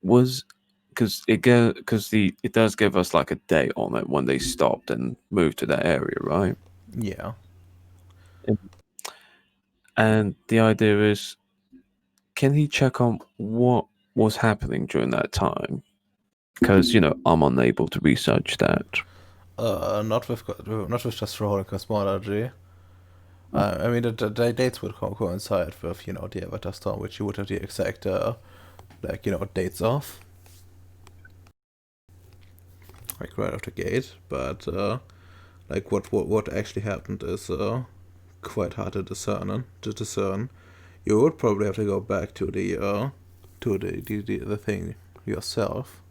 was because it does give us like a date on it when they stopped and moved to that area, right? Yeah. And the idea is, can he check on what was happening during that time? Because I'm unable to research that. Not with just rolling cosmology. I mean, the dates would coincide with the Avatar Storm, which you would have the exact dates of, like right off the gate. But like what actually happened is quite hard to discern. You would probably have to go back to the thing yourself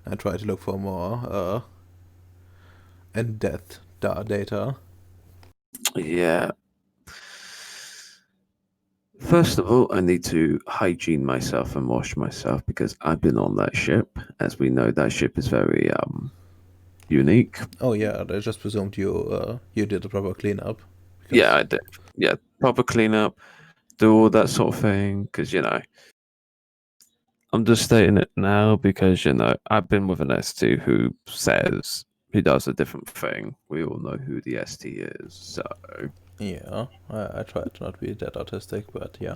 and try to look for more in-depth data. Yeah. First of all, I need to hygiene myself and wash myself because I've been on that ship. As we know, that ship is very unique. Oh yeah, I just presumed you did the proper cleanup. Yeah, I did. Yeah, proper cleanup, do all that sort of thing. Because I'm just stating it now because I've been with an ST who does a different thing. We all know who the ST is, so Yeah, I try to not be that autistic, but yeah.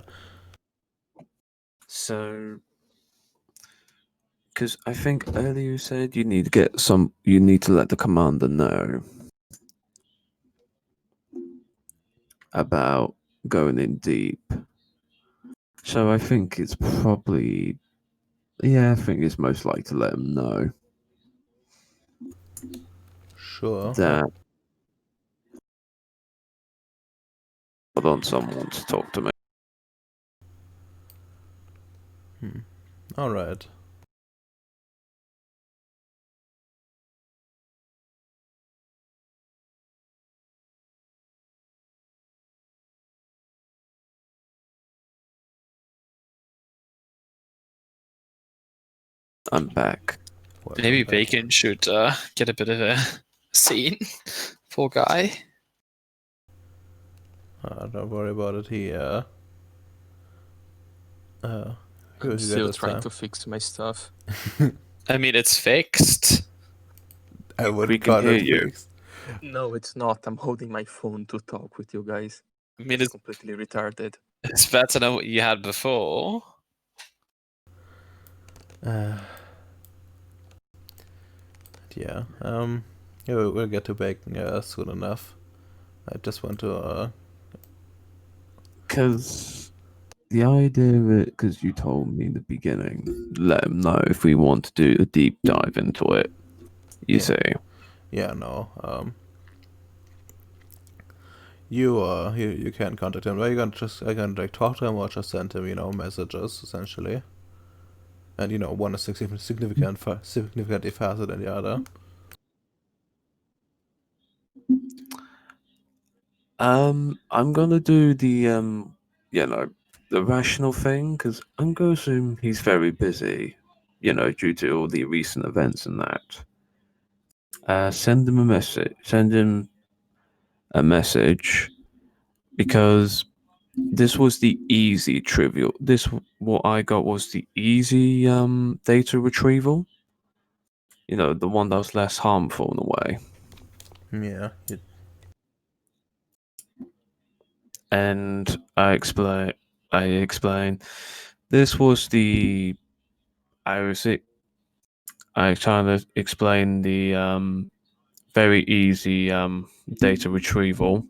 so because I think earlier you said you need to let the commander know about going in deep. So I think it's probably, I think it's most likely to let him know Sure. that. Hold on, someone wants to talk to me. All right. I'm back. Welcome Maybe back. Bacon should get a bit of a scene. Poor guy. Don't worry about it. He I'm good still this trying time. to fix my stuff. I mean, it's fixed. I would We can call hear it you. fixed. No, it's not. I'm holding my phone to talk with you guys. I mean, It's completely retarded. it's better than what you had before. Yeah. Yeah, we'll get to Bacon soon enough. I just want to Because the idea of it, because you told me in the beginning, let him know if we want to do a deep dive into it. You Yeah. see. yeah, no. You can contact him. Are you gonna I can like talk to him or just send him messages essentially. And one is significantly faster than the other. I'm gonna do the rational thing because I'm gonna assume he's very busy, due to all the recent events and that. Send him a message. Send him a message because this was the easy trivial. What I got was the easy data retrieval. The one that was less harmful in a way. Yeah. And I explain. This was the I was I trying to explain the very easy data retrieval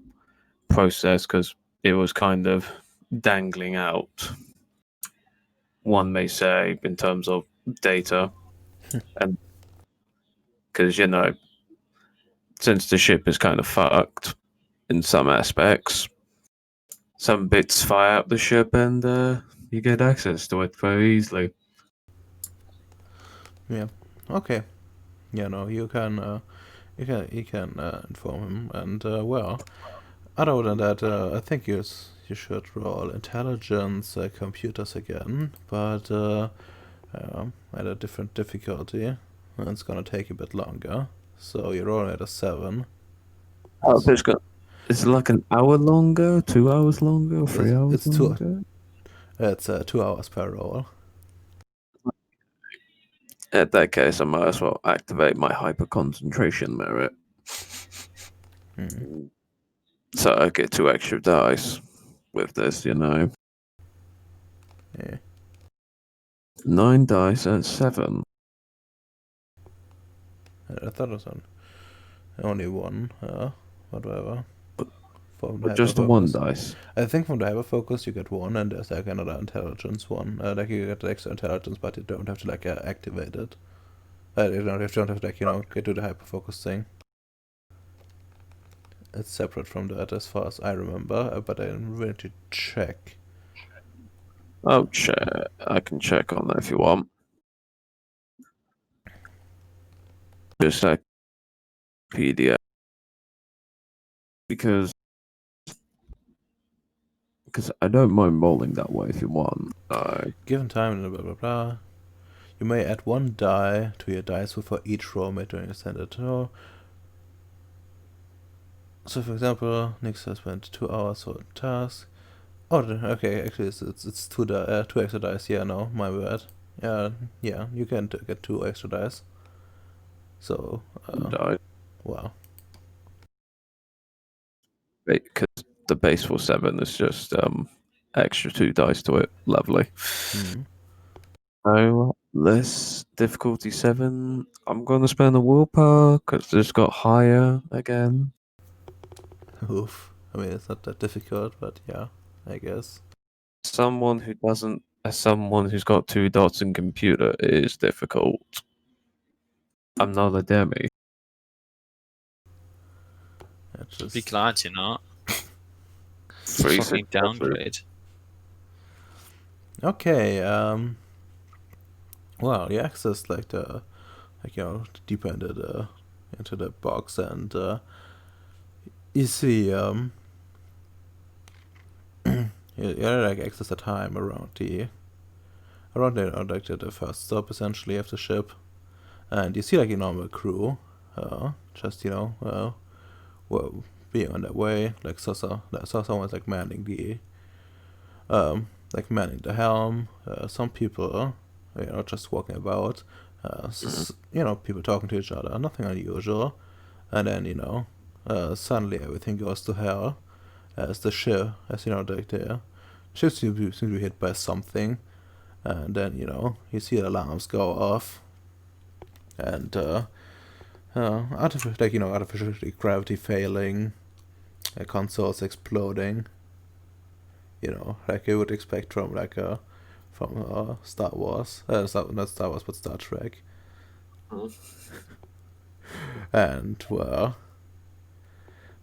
process because it was kind of dangling out. One may say in terms of data, and because since the ship is kind of fucked in some aspects, some bits fire up the ship, and you get access to it very easily. Yeah. Okay. Yeah. No, you can. You can inform him, and well. Other than that, I think you should roll intelligence computers again, but at a different difficulty. And it's gonna take a bit longer. So you're rolling at a 7. Oh, there's got. Is it like an hour longer, 2 hours longer, or 3 hours It's two. longer? It's 2 hours per roll. In that case, I might as well activate my hyper concentration merit. Hmm. So I get 2 extra dice with this, you know. Yeah. 9 dice and 7. I thought it was only one. Whatever. From the But just the 1 hyperfocus. dice. I think from the hyperfocus you get 1, and there's like another intelligence one. Like you get the extra intelligence, but you don't have to like activate it. You don't have to like get to the hyperfocus thing. It's separate from that as far as I remember, but I really need to check. Oh, check. I can check on that if you want. Just like PDF. Because I don't mind rolling that way if you want. Given time, blah blah blah. You may add 1 die to your dice for each roll made during a standard roll. So, for example, Nix has spent 2 hours for a task. Oh, okay, actually, it's 2 extra dice. Yeah, no, my bad. Yeah, you can get 2 extra dice. So, Die. wow. Because the base for 7 is just extra 2 dice to it. Lovely. Hmm. So, less difficulty 7. I'm going to spend a willpower because this got higher again. Oof. I mean, it's not that difficult, but yeah, I guess. Someone who doesn't, as someone who's got 2 dots in computer, is difficult. I'm not a demi. It's Be just glad you're not. 3 Fucking downgrade. okay. Well, you access like deeper into the box, and you see you like access the time around the first stop essentially of the ship, and you see like a normal crew, just well, being on their way. Like saw someone's like manning the helm. Some people, just walking about. People talking to each other. Nothing unusual. And then suddenly everything goes to hell as the ship, the ship seems to be hit by something, and then you see the alarms go off, and artificial gravity failing, consoles exploding, like you would expect from Star Wars, not Star Wars, but Star Trek. And well,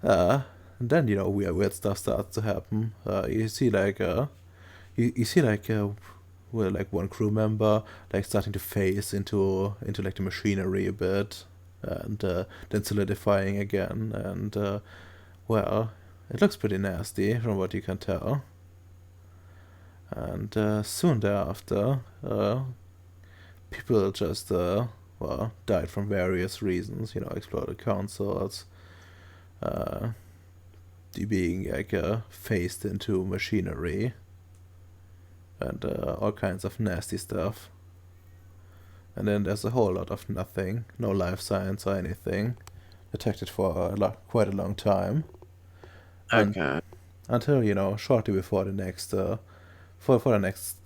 and then weird stuff starts to happen. You see one crew member like starting to phase into like the machinery a bit, and then solidifying again, and well, it looks pretty nasty from what you can tell. And soon thereafter, people just died from various reasons. Exploded consoles, being like phased into machinery, and all kinds of nasty stuff. And then there's a whole lot of nothing, no life signs or anything, detected for quite a long time. Okay. Until shortly before the next for the next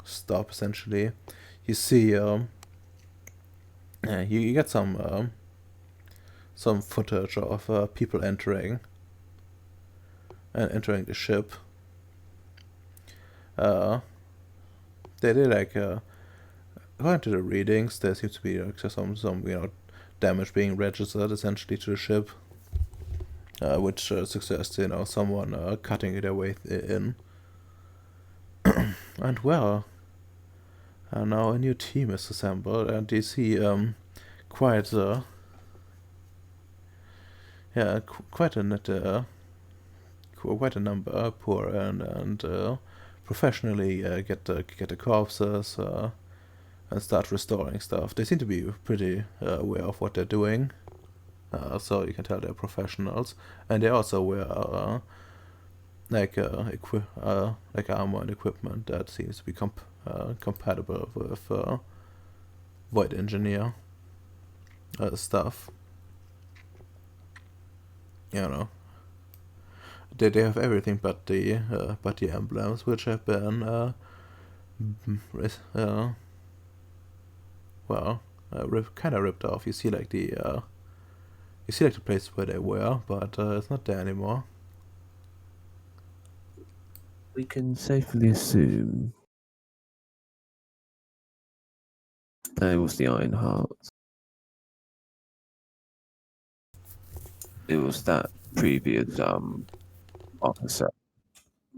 stop, essentially, you see you get some footage of people entering the ship. They did like according to the readings, there seems to be like some damage being registered essentially to the ship. which suggests someone cutting their way in. And well, now a new team is assembled, and you see quite quite a number pour and professionally get the corpses and start restoring stuff. They seem to be pretty aware of what they're doing, so you can tell they're professionals, and they also wear like armor and equipment that seems to be compatible with Void Engineer stuff. They have everything but the emblems, which have been kind of ripped off. You see like the place where they were, but it's not there anymore. We can safely assume that it was the Iron Heart. It was that previous officer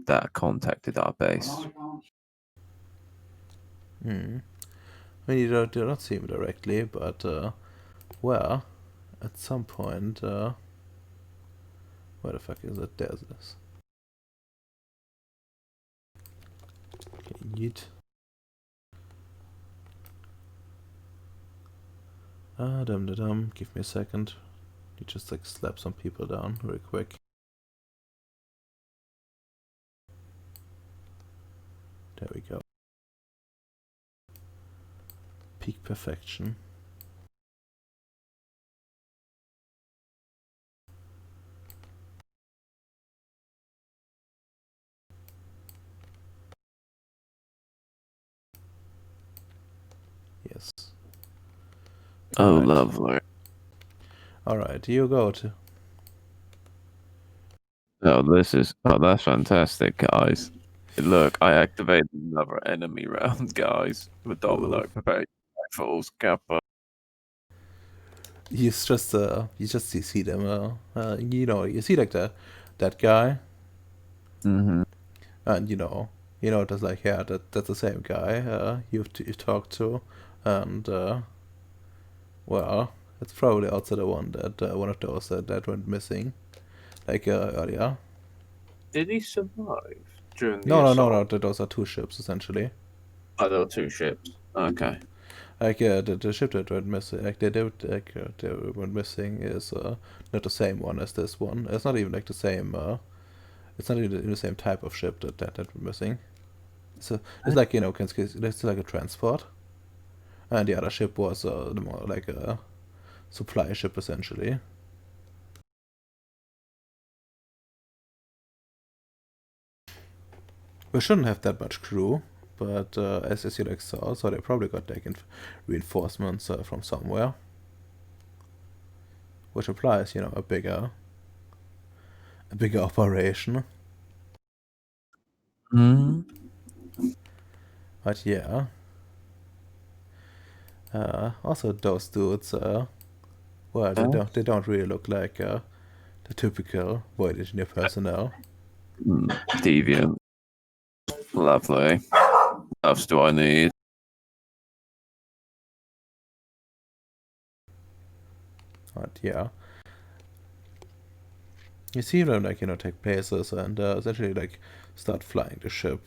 that contacted our base. I mean, you do not see him directly, but well, at some point, where the fuck is it? There's this. Okay, yeet. Dum. Give me a second. You just like slap some people down real quick. There we go. Peak perfection. Yes. Oh, Alright. lovely. Alright, you go to. Oh, that's fantastic, guys. Look, I activated another enemy round, guys. With domino Ooh. prepared rifles, kappa. You just see them. You see like that guy, Mm-hmm. and there's like that's the same guy you've talked to, and well, it's probably also the one that one of those that went missing, like earlier. Did he survive during the No, assault? those are two ships essentially. Oh, there were two ships. Okay. Like the ship that went missing, like they went missing is not the same one as this one. It's not even like the same. It's not even the same type of ship that went missing. So it's like it's like a transport, and the other ship was the more like a supply ship essentially. We shouldn't have that much crew, but as you like saw, so they probably got like reinforcements from somewhere, which implies a bigger operation. Hmm. But yeah. Also, those dudes, well, they don't really look like the typical Void Engineer personnel. Deviant. Lovely. What else do I need? But yeah, you see them like take places and essentially like start flying the ship,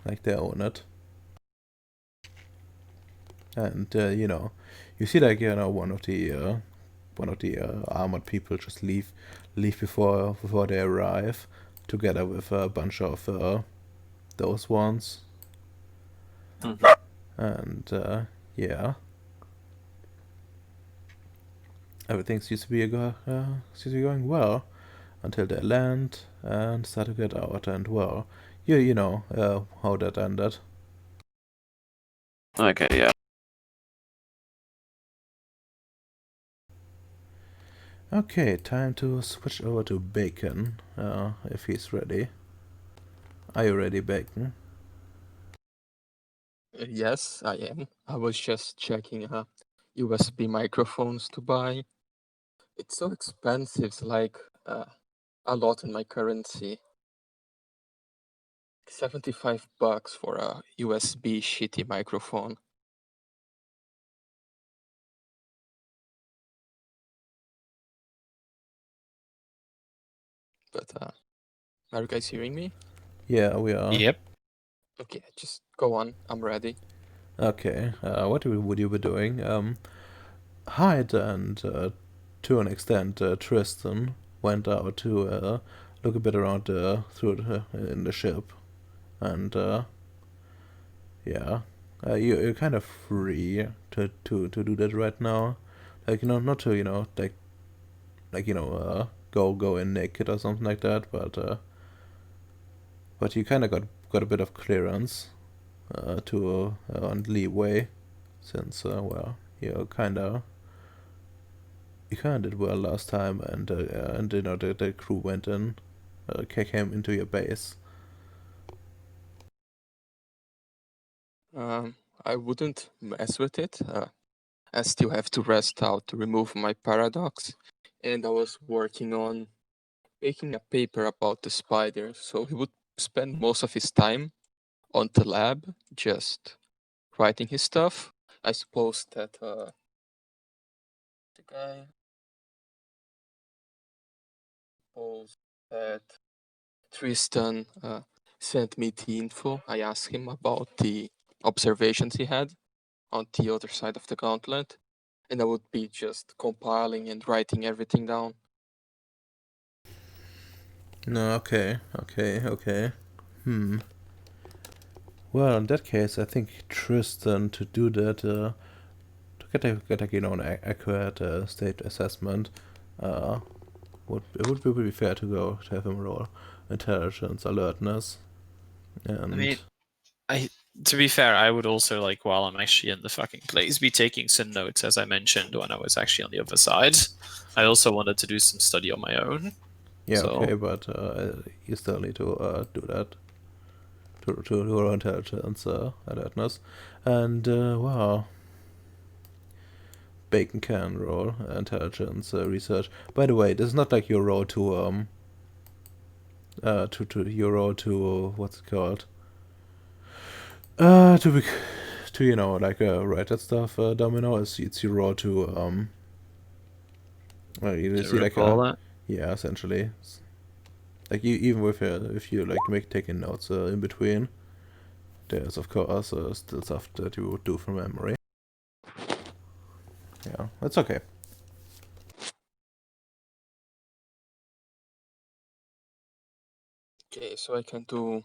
like they own it. And you see like one of the armored people just leave before they arrive, together with a bunch of those ones. And yeah, everything seems to be going well until they land and start to get out. And well, you know how that ended. Okay, yeah. Okay, time to switch over to Bacon, if he's ready. Are you ready, Bacon? Yes, I am. I was just checking USB microphones to buy. It's so expensive. It's like a lot in my currency. $75 for a USB shitty microphone. But are you guys hearing me? Yeah, we are. Yep. Okay, just go on. I'm ready. Okay. What would you be doing? Hyde and to an extent Tristan went out to look a bit around in the ship, and yeah, you're kind of free to do that right now. Like, not to go in naked or something like that, but you kind of got a bit of clearance to on leeway, since well, you kind of did well last time, and the crew went in, came into your base. I wouldn't mess with it. I still have to rest out to remove my paradox, and I was working on making a paper about the spider, so he would spend most of his time on the lab just writing his stuff. I suppose that the guy suppose that Tristan sent me the info. I asked him about the observations he had on the other side of the gauntlet, and I would be just compiling and writing everything down. No, okay. Well, in that case, I think Tristan, to do that, to get an accurate state assessment, it would be pretty fair to have him roll intelligence, alertness, and I mean, to be fair, I would also, like, while I'm actually in the fucking place, be taking some notes, as I mentioned when I was actually on the other side. I also wanted to do some study on my own. yeah, So- okay, but you still need to do that to roll intelligence, alertness, and wow. Bacon can roll intelligence research. By the way, this is not like your roll to your roll to what's it called? To be like write that stuff. Domino. It's your roll to you to see like recall that. yeah, essentially. Like even with if you like taking notes in between, there's of course still stuff that you would do from memory. Yeah, that's okay. Okay, so I can do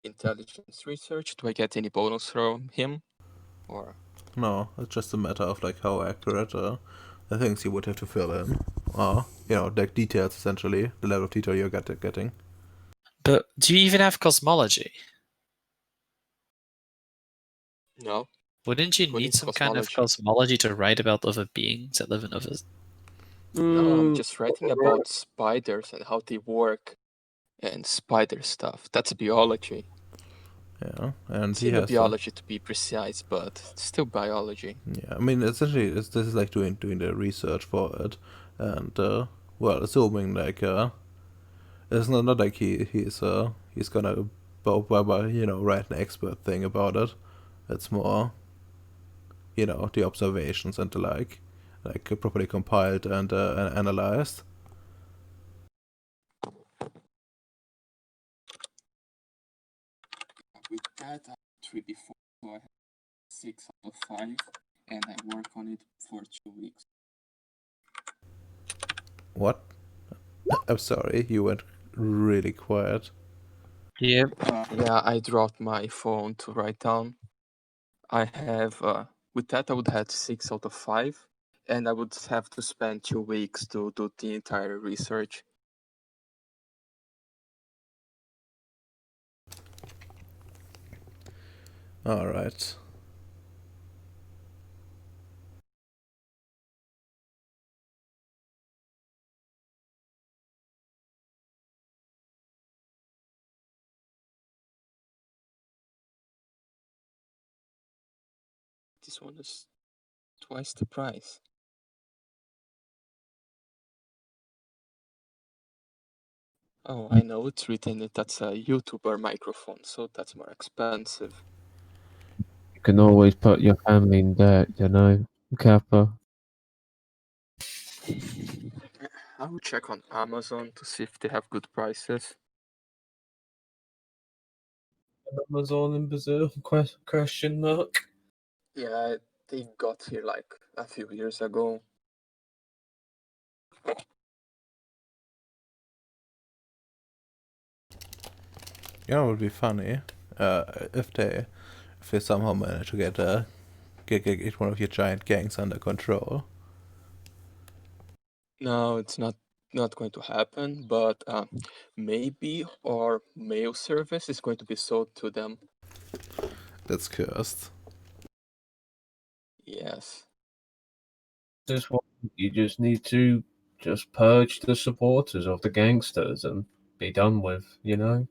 intelligence research. Do I get any bonus from him? Or No, it's just a matter of like how accurate the things you would have to fill in are. Like details essentially, the level of detail you're getting. But do you even have cosmology? no? Wouldn't you Who need needs some kind of cosmology? cosmology to write about other beings that live in others? No, I'm just writing about spiders and how they work and spider stuff. That's biology. Yeah, and he has Xenobiology to be precise, but still biology. yeah, I mean essentially this is like doing the research for it, and well, assuming like it's not like he's gonna write an expert thing about it. It's more the observations and the like properly compiled and analyzed. With that, I 3 before, so I have 6 out of 5, and I work on it for 2 weeks. What? I'm sorry, you went really quiet. Yep. Yeah, I dropped my phone to write down. I have, with that, I would have 6 out of 5, and I would have to spend 2 weeks to do the entire research. All right. This one is twice the price. Oh, I know it's written that's a YouTuber microphone, so that's more expensive. You can always put your family in debt, you know, Kappa. I will check on Amazon to see if they have good prices. Amazon in Brazil? Question mark. Yeah, they got here like a few years ago. You know, it would be funny if they somehow manage to get one of your giant gangs under control. No, it's not going to happen, but maybe our mail service is going to be sold to them. That's cursed. Yes. This one, you just need to just purge the supporters of the gangsters and be done with, you know?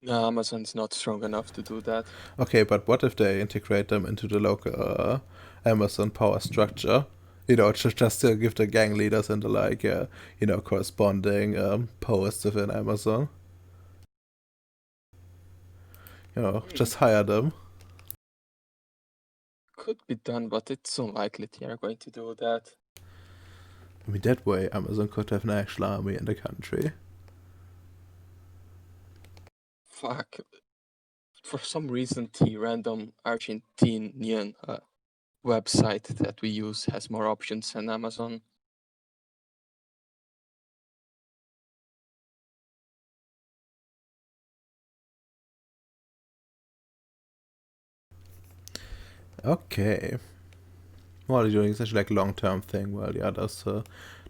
No, Amazon's not strong enough to do that. Okay, but what if they integrate them into the local Amazon power structure? You know, just to give the gang leaders and the corresponding posts within Amazon. You know, just hire them. Could be done, but it's unlikely they are going to do that. I mean, that way Amazon could have an actual army in the country. Fuck. For some reason, the random Argentinian website that we use has more options than Amazon. Okay. Well, you're doing such like long-term thing, while the others do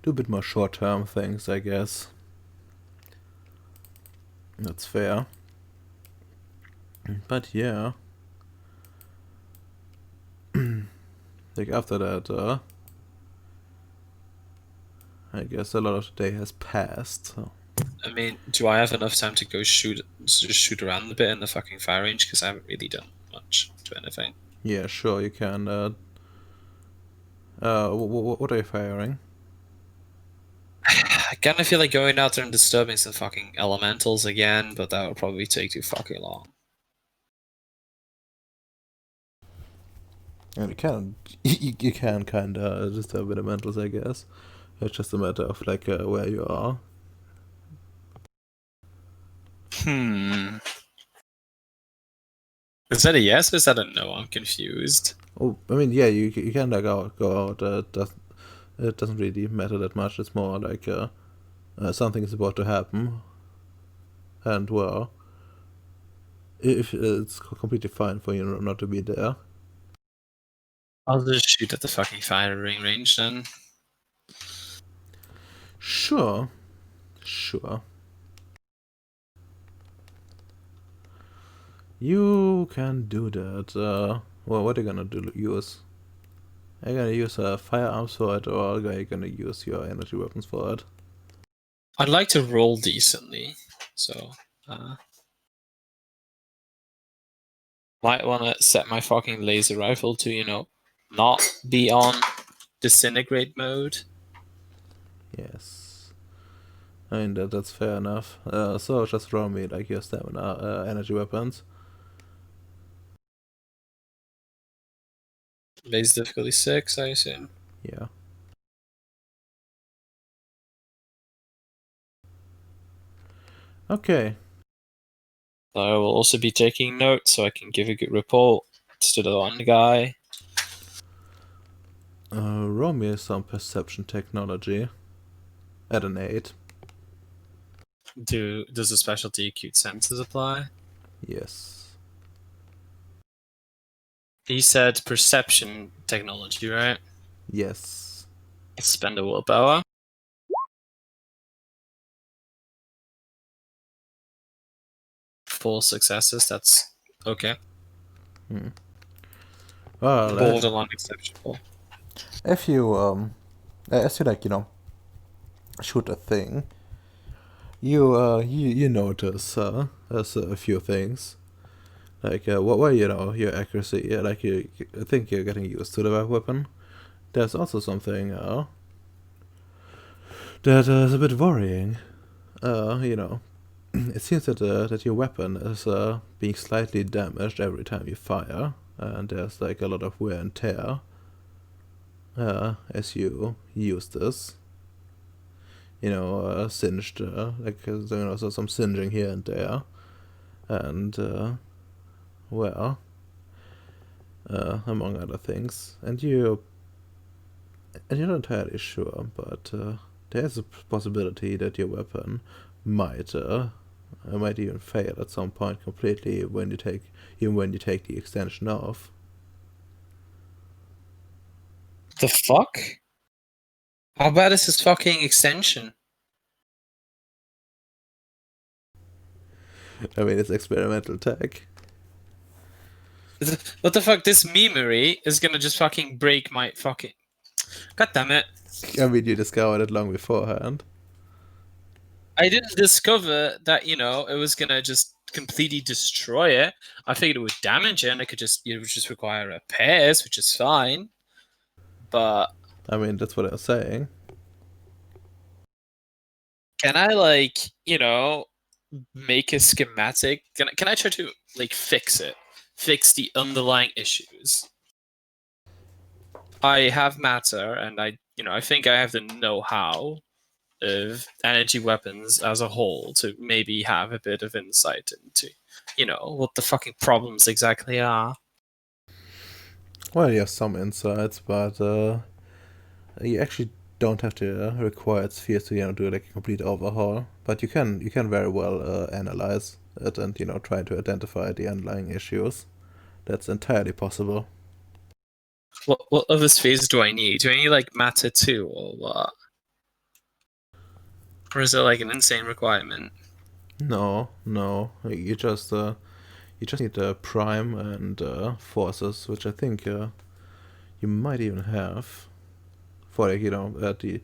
a bit more short-term things, I guess. That's fair. But yeah. Like after that, I guess a lot of the day has passed. So. I mean, do I have enough time to go shoot around a bit in the fucking fire range? Because I haven't really done much to anything. Yeah, sure, you can. What are you firing? I kind of feel like going out there and disturbing some fucking elementals again, but that would probably take too fucking long. And you can kind of disturb the mentals, I guess. It's just a matter of like where you are. Is that a yes or is that a no? I'm confused. Oh, I mean, yeah, you can like go out. It doesn't really matter that much. It's more like something is about to happen, and well, if it's completely fine for you not to be there. I'll just shoot at the fucking firing range then. Sure. You can do that. Well, what are you gonna use? Are you gonna use firearms for it, or are you gonna use your energy weapons for it? I'd like to roll decently, so might want to set my fucking laser rifle to, not be on disintegrate mode. Yes. I mean, that's fair enough. So just roll me like your stamina energy weapons. Base difficulty 6, I assume. Yeah. Okay. I will also be taking notes so I can give a good report to the one guy. Roll me some perception technology. At an 8. Does the specialty acute senses apply? Yes. He said perception technology, right? Yes. Spend a willpower. Four successes, that's okay. Well, Borderline acceptable. if you as you shoot a thing, you notice as a few things, like your accuracy, like I think you're getting used to the weapon. There's also something that is a bit worrying. you know, it seems that that your weapon is being slightly damaged every time you fire, and there's like a lot of wear and tear as you use this. You know, singed, like so some singeing here and there, and well, among other things, and you're not entirely sure, but there's a possibility that your weapon might even fail at some point completely when you take the extension off. The fuck? How bad is this fucking extension? I mean, it's experimental tech. What the fuck? This memory is gonna just fucking break my fucking. God damn it! I mean, you discovered it long beforehand. I didn't discover that it was gonna just completely destroy it. I figured it would damage it, and it would just require repairs, which is fine. But I mean, that's what I was saying. can I make a schematic? Can I try to fix it? Fix the underlying issues. I have matter, and I think I have the know-how of energy weapons as a whole to maybe have a bit of insight into, what the fucking problems exactly are. Well, you have some insights, but you actually don't have to require spheres to do like a complete overhaul. But you can very well analyze it and try to identify the underlying issues. That's entirely possible. What other spheres do I need? Do I need matter too, or what? Or is it an insane requirement? No, you just need prime and forces, which I think you might even have for at the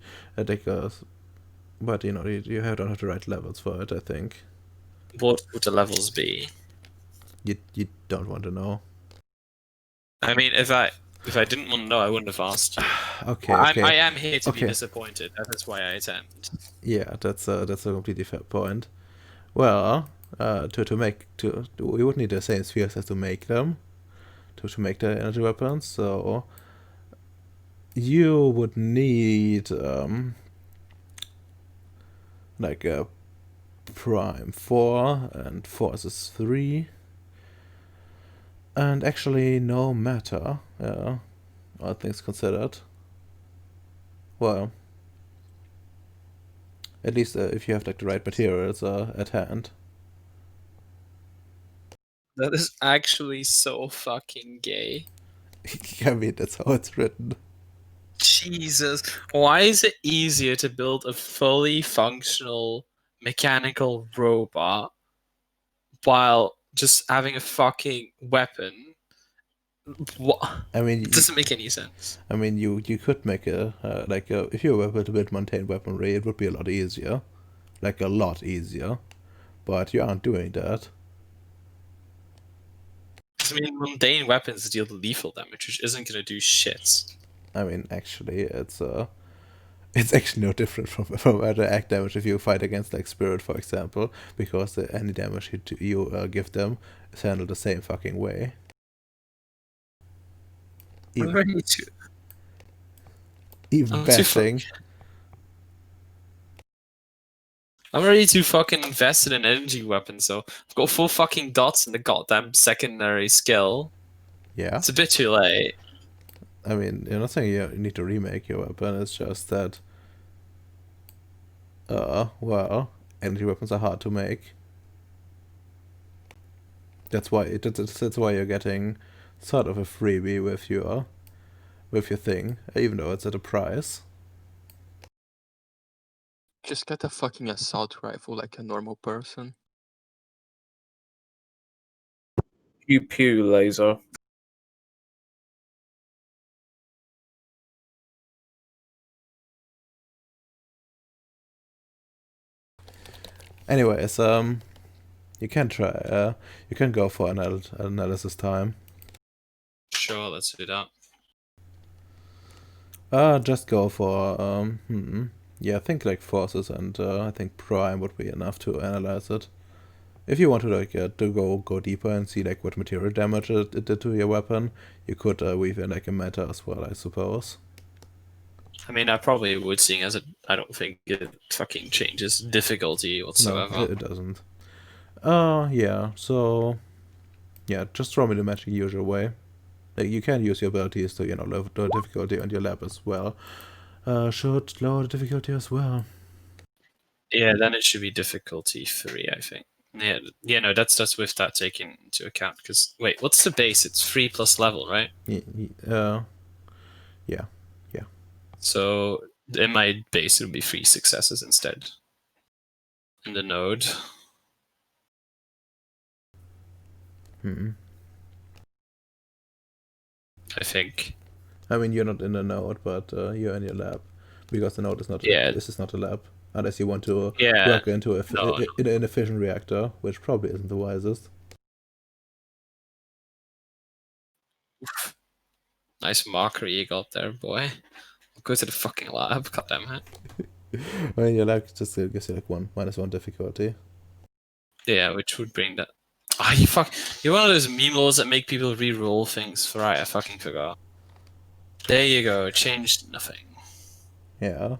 but you don't have the right levels for it. I think. What would the levels be? You don't want to know. I mean, if I didn't want to know, I wouldn't have asked you. Okay. I am here to be Okay. disappointed. That is why I attempt. Yeah, that's a completely fair point. Well, we would need the same spheres as to make them, to make the energy weapons. So you would need like a prime 4 and forces 3, and actually no matter. All things considered. Well, at least if you have the right materials at hand. That is actually so fucking gay. I mean, that's how it's written. Jesus. Why is it easier to build a fully functional mechanical robot while just having a fucking weapon? What? I mean, It doesn't make any sense. I mean, you could make if you were able to build mundane weaponry, it would be a lot easier, a lot easier, but you aren't doing that. I mean, mundane weapons deal lethal damage, which isn't gonna do shit. I mean, actually, it's actually no different from other act damage if you fight against spirit, for example, because any damage you give them is handled the same fucking way. I'm ready to. Even bashing. I'm ready to fucking invest in an energy weapon, so I've got 4 fucking dots in the goddamn secondary skill. Yeah. It's a bit too late. I mean, you're not saying you need to remake your weapon, it's just that well, energy weapons are hard to make. That's why you're getting sort of a freebie with your thing, even though it's at a price. Just get a fucking assault rifle like a normal person. Pew pew laser. Anyways, you can try. You can go for analysis time. Sure, let's do that. Just go for Yeah, I think like forces and I think prime would be enough to analyze it. If you want to like to go deeper and see like what material damage it did to your weapon, you could weave in like a meta as well, I suppose. I mean, I probably would, seeing as I don't think it fucking changes difficulty whatsoever. No, it doesn't. Yeah, so yeah, just throw me the magic usual way. Like you can use your abilities to, lower the difficulty on your lab as well. Should lower the difficulty as well. Yeah, then it should be difficulty 3, I think. Yeah, no, that's with that taken into account. Because wait, what's the base? It's 3 plus level, right? Yeah. So in my base, it would be 3 successes instead. In the node. I think. I mean, you're not in the node, but you're in your lab, because the node is not. Yeah. This is not a lab, unless you want to Yeah. work into No. in a fission reactor, which probably isn't the wisest. Nice mockery you got there, boy. Go to the fucking lab, goddammit. I mean, your lab just gives you like -1 difficulty. Yeah, which would bring that. Ah, you fuck. You're one of those memes that make people re-roll things. Right, I fucking forgot. There you go. Changed nothing. Yeah.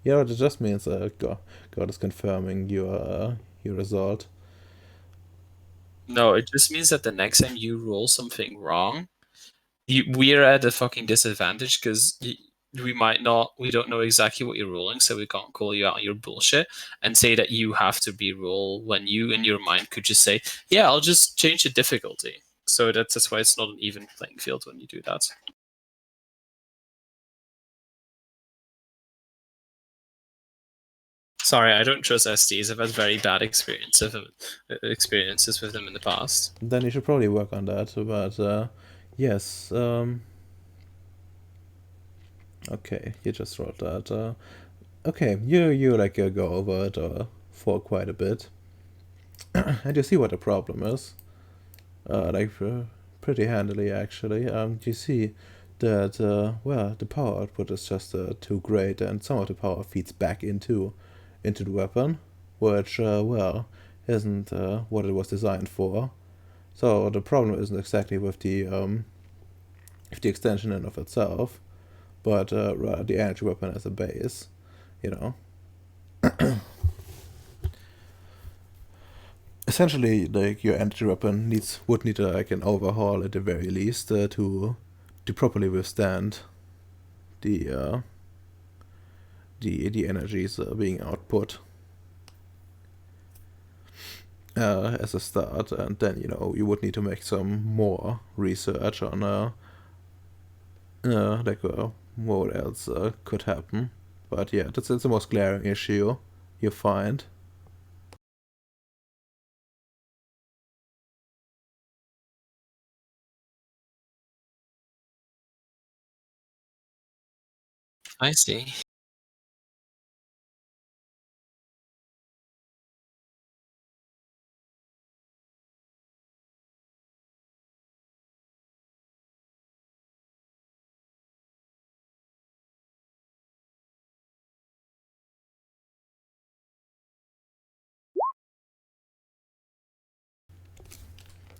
Yeah, it just means God is confirming your result. No, it just means that the next time you roll something wrong, we're at a fucking disadvantage because we don't know exactly what you're rolling, so we can't call you out on your bullshit and say that you have to re-roll when you in your mind could just say, yeah, I'll just change the difficulty. So that's why it's not an even playing field when you do that. Sorry, I don't trust SDs. I've had very bad experiences with them in the past. Then you should probably work on that. But yes. Okay, you just wrote that. Okay, you like go over it for quite a bit, and you see what the problem is. Pretty handily actually. You see that well, the power output is just too great, and some of the power feeds back into the weapon, which well, isn't what it was designed for. So the problem isn't exactly with the extension in of itself, but rather the energy weapon as a base, Essentially, like your energy weapon would need like an overhaul at the very least to properly withstand the energies being output as a start, and then you would need to make some more research on like what else could happen. But yeah, that's the most glaring issue you find. I see.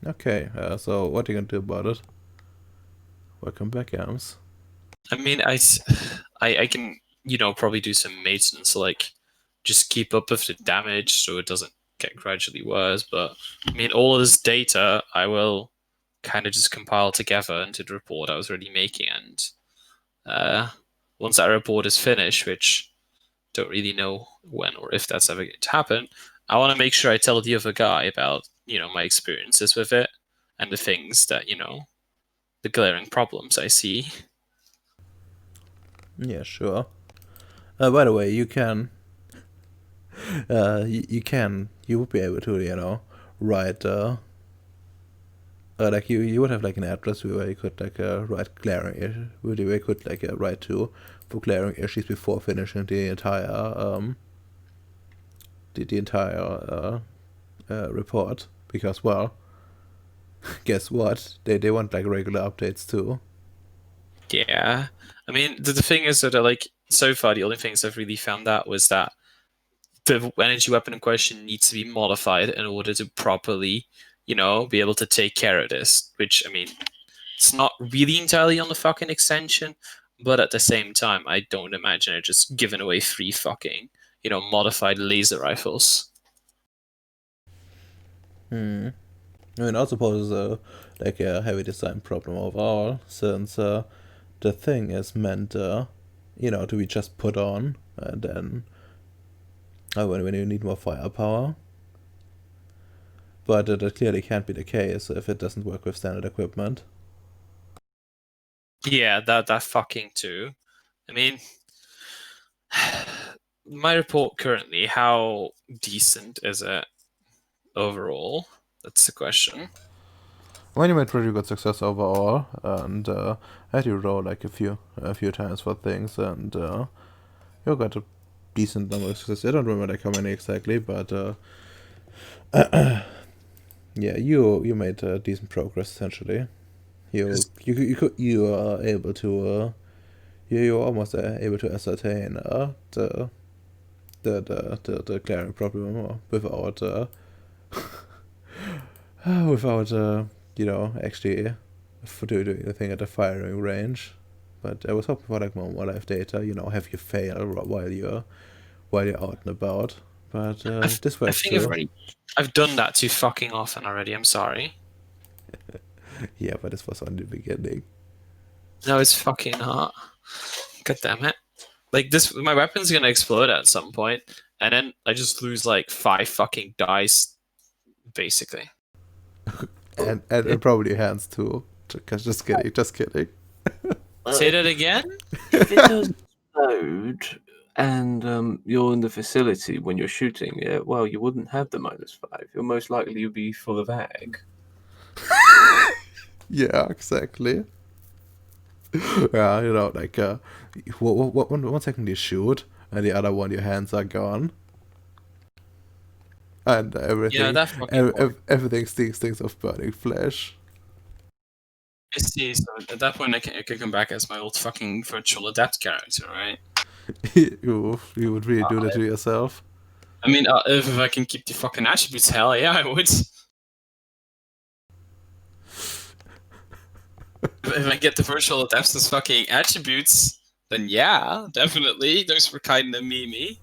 Okay, so what are you gonna do about it? Welcome back, Ams. I mean, I can, probably do some maintenance, like just keep up with the damage so it doesn't get gradually worse. But I mean, all of this data I will kind of just compile together into the report I was already making, and once that report is finished, which don't really know when or if that's ever going to happen, I want to make sure I tell the other guy about my experiences with it and the things that the glaring problems I see. Yeah, sure. By the way, you can. You would be able to, write. Like you would have like an address where you could like write glaring, where you could like write to for glaring issues before finishing the entire the entire report. Because well, guess what? They want like regular updates too. Yeah, I mean the thing is that like so far, the only things I've really found out was that the energy weapon in question needs to be modified in order to properly, be able to take care of this. Which, I mean, it's not really entirely on the fucking extension, but at the same time, I don't imagine it just giving away free fucking, modified laser rifles. I mean, I suppose like a heavy design problem overall, since the thing is meant, to be just put on, and then when you need more firepower. But that clearly can't be the case if it doesn't work with standard equipment. Yeah, that fucking too. I mean, my report currently, how decent is it overall? That's the question. When you made pretty good success overall, and had you roll like a few times for things, and you got a decent number of success. I don't remember like how many exactly, but yeah, you made decent progress essentially. You are able to you're almost able to ascertain the clearing problem without without actually doing anything at the firing range. But I was hoping for like more live data. Have you fail while you're out and about? But this I works think too. I've done that too fucking often already. I'm sorry. Yeah, but this was only the beginning. No, it's fucking not. God damn it! Like this, my weapon's gonna explode at some point, and then I just lose like 5 fucking dice, basically. And probably hands too. Just kidding. Say that again. If it does explode and you're in the facility when you're shooting it, well, you wouldn't have the -5. You'll most likely be full of ag. Yeah, exactly. Yeah, like one second you shoot, and the other one your hands are gone, and Yeah, that fucking. everything stinks of burning flesh. I see. So at that point, I can come back as my old fucking virtual adept character, right? you would really do that to yourself. I mean, if I can keep the fucking attributes, hell yeah, I would. If I get the virtual adepts as fucking attributes, then yeah, definitely. Those were kind of memey.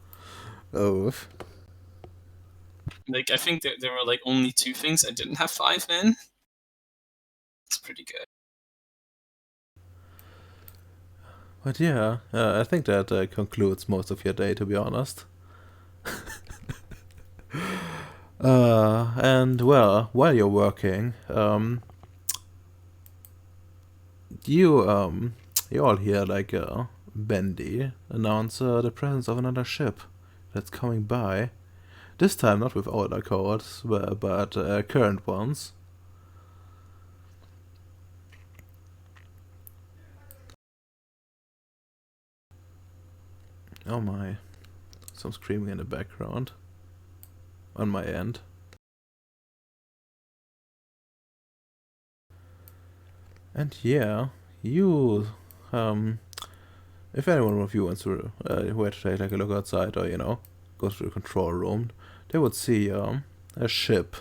Oh, Like, I think there were like only 2 things I didn't have 5 in. It's pretty good. but yeah, I think that concludes most of your day, to be honest. And well, while you're working, you all hear like Bendy announce the presence of another ship that's coming by. This time not with older codes, but current ones. Oh my, some screaming in the background. On my end. And yeah, you, if anyone of you wants to, were to take like a look outside or, go to the control room, they would see a ship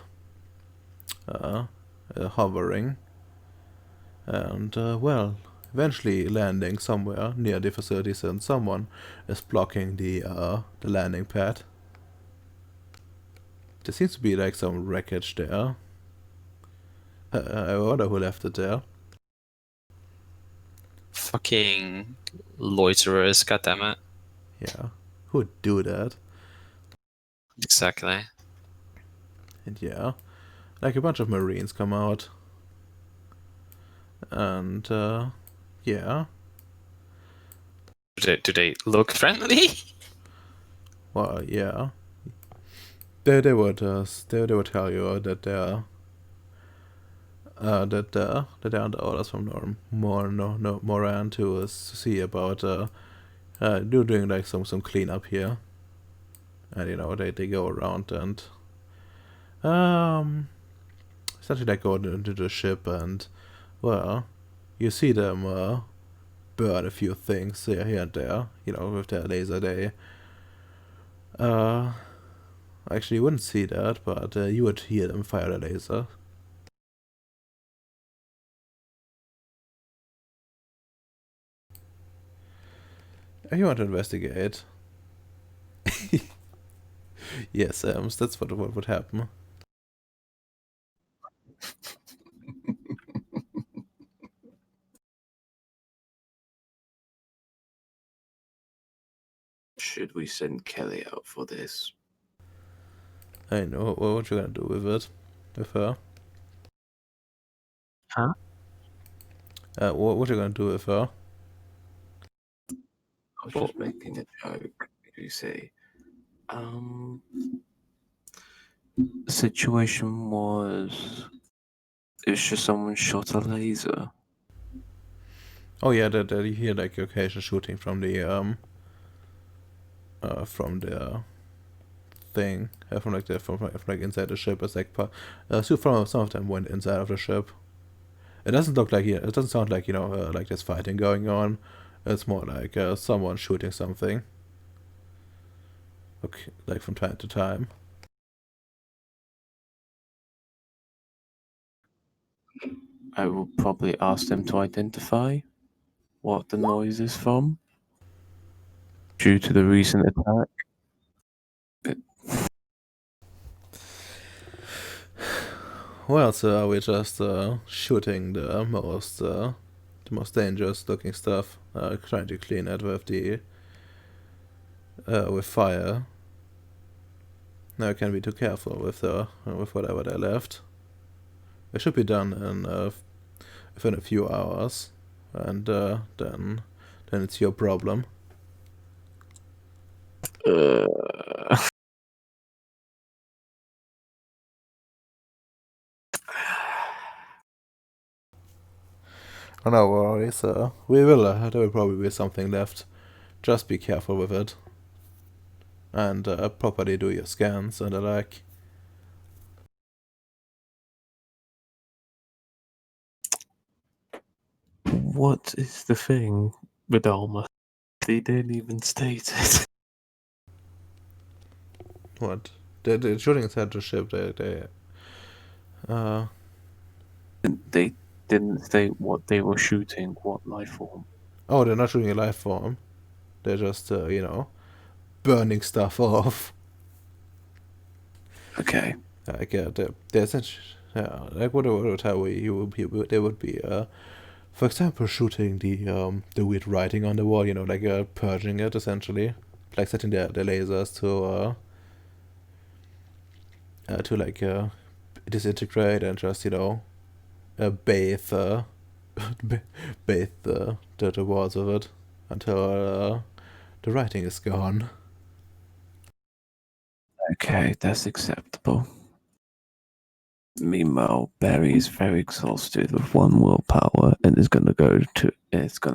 hovering and, well, eventually landing somewhere near the facility since someone is blocking the landing pad. There seems to be like some wreckage there. I wonder who left it there. Fucking loiterers, goddammit. Yeah, who would do that? Exactly. And yeah, like a bunch of Marines come out. And yeah. Do they look friendly? Well, yeah. They would tell you that they're under orders from Moran to see about doing like some cleanup here. And they go around and essentially like go into the ship and well, you see them burn a few things here and there, with their laser. They actually you wouldn't see that, but you would hear them fire a laser. If you want to investigate. Yes, that's what would happen. Should we send Kelly out for this? I know. What you gonna do with it? With her? Huh? What you gonna do with her? I was just making a joke. You see, the situation was it's just someone shot a laser. Oh yeah, that you hear like occasional shooting from the thing, from like inside the ship. It's like so from some of them went inside of the ship. It doesn't look like it doesn't sound like like there's fighting going on. It's more like someone shooting something. Okay, like from time to time. I will probably ask them to identify what the noise is from due to the recent attack. Well, so we're just shooting the most dangerous looking stuff, trying to clean it with the with fire. Now I can't be too careful with whatever they left. It should be done in within a few hours, and then it's your problem. Oh, no worries. We will. There will probably be something left. Just be careful with it, and properly do your scans and the like. What is the thing with Alma? They didn't even state it. What? The shooting inside the ship. They didn't state what they were shooting, what life form. Oh, they're not shooting a life form. They're just burning stuff off. Okay. Like they're essentially, like what how they would be for example shooting the weird writing on the wall, like purging it essentially, like setting their lasers to like disintegrate and just bathe bathe the walls of it until the writing is gone. Okay, that's acceptable. Meanwhile, Barry is very exhausted with one willpower and is gonna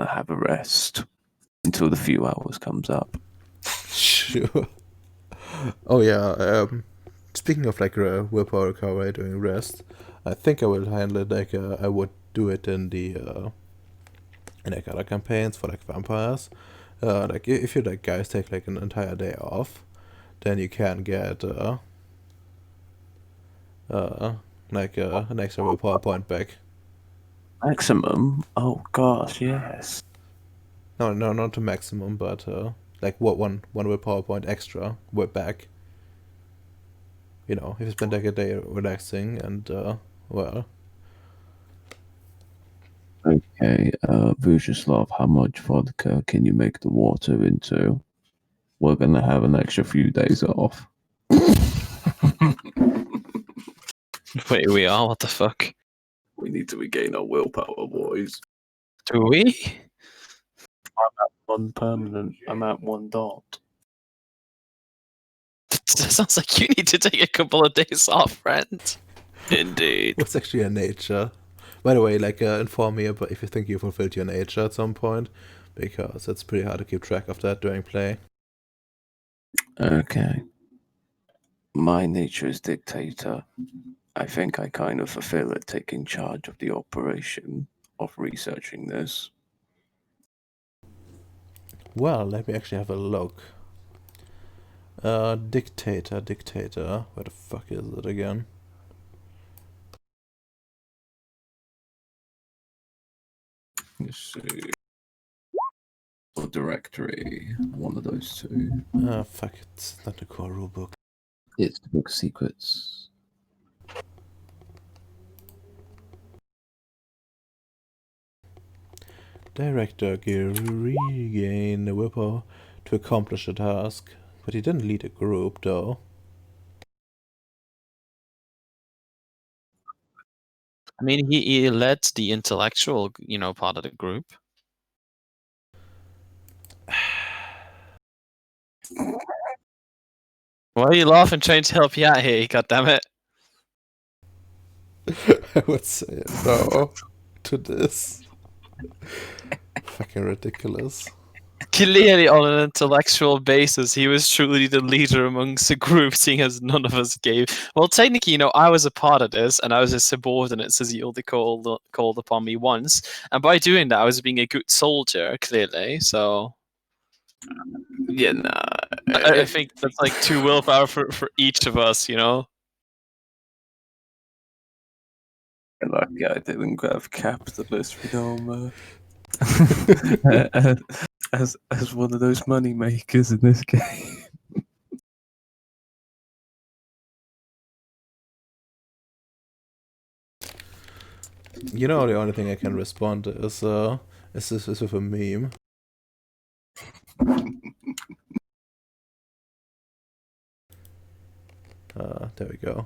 have a rest until the few hours comes up. Sure. Oh yeah. Speaking of like willpower recovery during rest, I think I will handle it like I would do it in the in like other campaigns for like vampires. Like if you like guys take like an entire day off, then you can get like an extra willpower point back. Maximum? Oh gosh, yes. No, not to maximum, but like one willpower point extra back. If you spend like a day relaxing and well. Okay, Vujislav, how much vodka can you make the water into? We're gonna have an extra few days off. Wait, we are? What the fuck? We need to regain our willpower, boys. Do we? One permanent. I'm at one dot. Sounds like you need to take a couple of days off, friend. Indeed. What's actually your nature? By the way, like inform me about if you think you fulfilled your nature at some point, because it's pretty hard to keep track of that during play. Okay. My nature is dictator. I think I kind of fulfill it, taking charge of the operation of researching this. Well, let me actually have a look. Dictator. Where the fuck is it again? Let's see. Or directory, one of those two. Fuck, it's not the core rulebook. It's the book secrets. Director regain the willpower to accomplish a task, but he didn't lead a group, though. I mean, he led the intellectual, part of the group. Why are you laughing? Trying to help you out here, goddammit. I would say no to this. Fucking ridiculous. Clearly, on an intellectual basis, he was truly the leader amongst the group, seeing as none of us gave. Well, technically, I was a part of this, and I was a subordinate, since he only called upon me once. And by doing that, I was being a good soldier, clearly. So, Yeah, nah. I think that's like 2 willpower for each of us, Lucky I didn't grab capitalist Renoma. as one of those money makers in this game. The only thing I can respond is with a meme. There we go.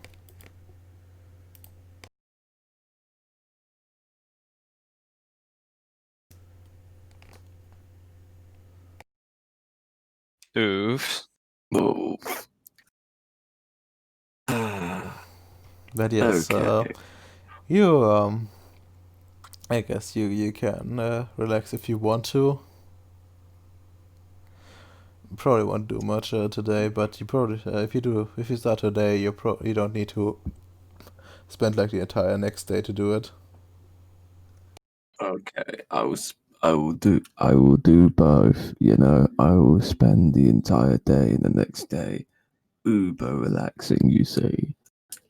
Oof. Oh. But yes, Okay. you I guess you can relax if you want to. Probably won't do much today, but you probably if you start today, you don't need to spend like the entire next day to do it. Okay, I will do both. I will spend the entire day and the next day uber relaxing. You see,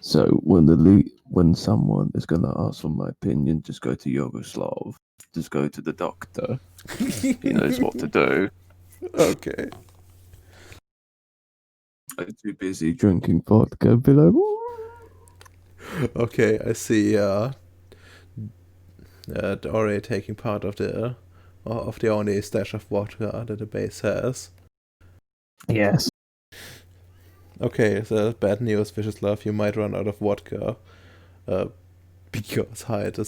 so when someone is gonna ask for my opinion, just go to Yugoslav. Just go to the doctor. He knows what to do. Okay. I'm too busy drinking vodka. Be like, Okay, I see. Already taking part of the only stash of vodka that the base has. yes. Okay, so bad news, Vicious Love. You might run out of vodka, because Hyde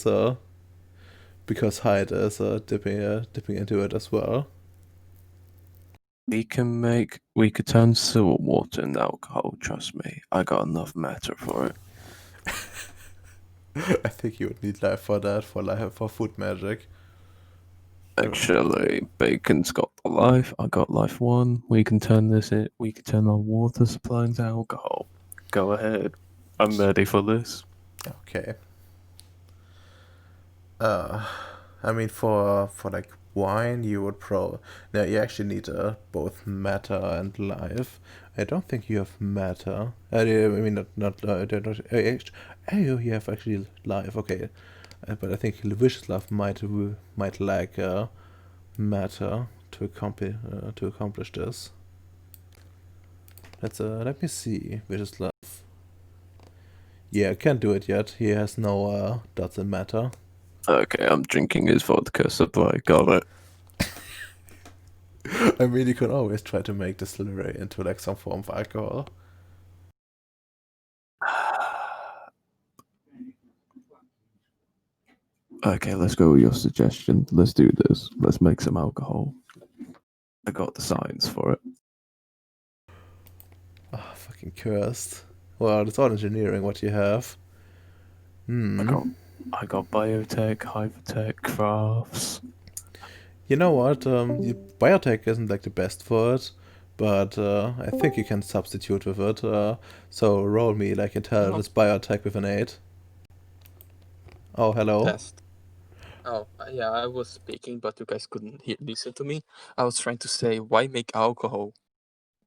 is dipping into it as well. We could turn sewer water into alcohol. Trust me, I got enough matter for it. I think you would need life for that, for food magic. Actually, Bacon's got the life. I got life 1. We can turn we can turn our water supply into alcohol. Go ahead. I'm ready for this. Okay. I mean, for like wine, you would no, you actually need both matter and life. I don't think you have matter. I mean, you have actually life. Okay, but I think Vicious Love might lack matter to accomplish this. Let me see. Vicious Love. Yeah, can't do it yet. He has no dots in matter. Okay, I'm drinking his vodka supply. Got it. I mean, you can always try to make distillery into like some form of alcohol. Okay, let's go with your suggestion. Let's do this. Let's make some alcohol. I got the science for it. Ah, fucking cursed. Well, it's all engineering what you have. I got biotech, hypertech, crafts. You know what? Biotech isn't like the best for it, but I think you can substitute with it. So roll me like intelligence biotech with an 8. Oh, hello. Test. Oh, yeah, I was speaking, but you guys couldn't listen to me. I was trying to say, why make alcohol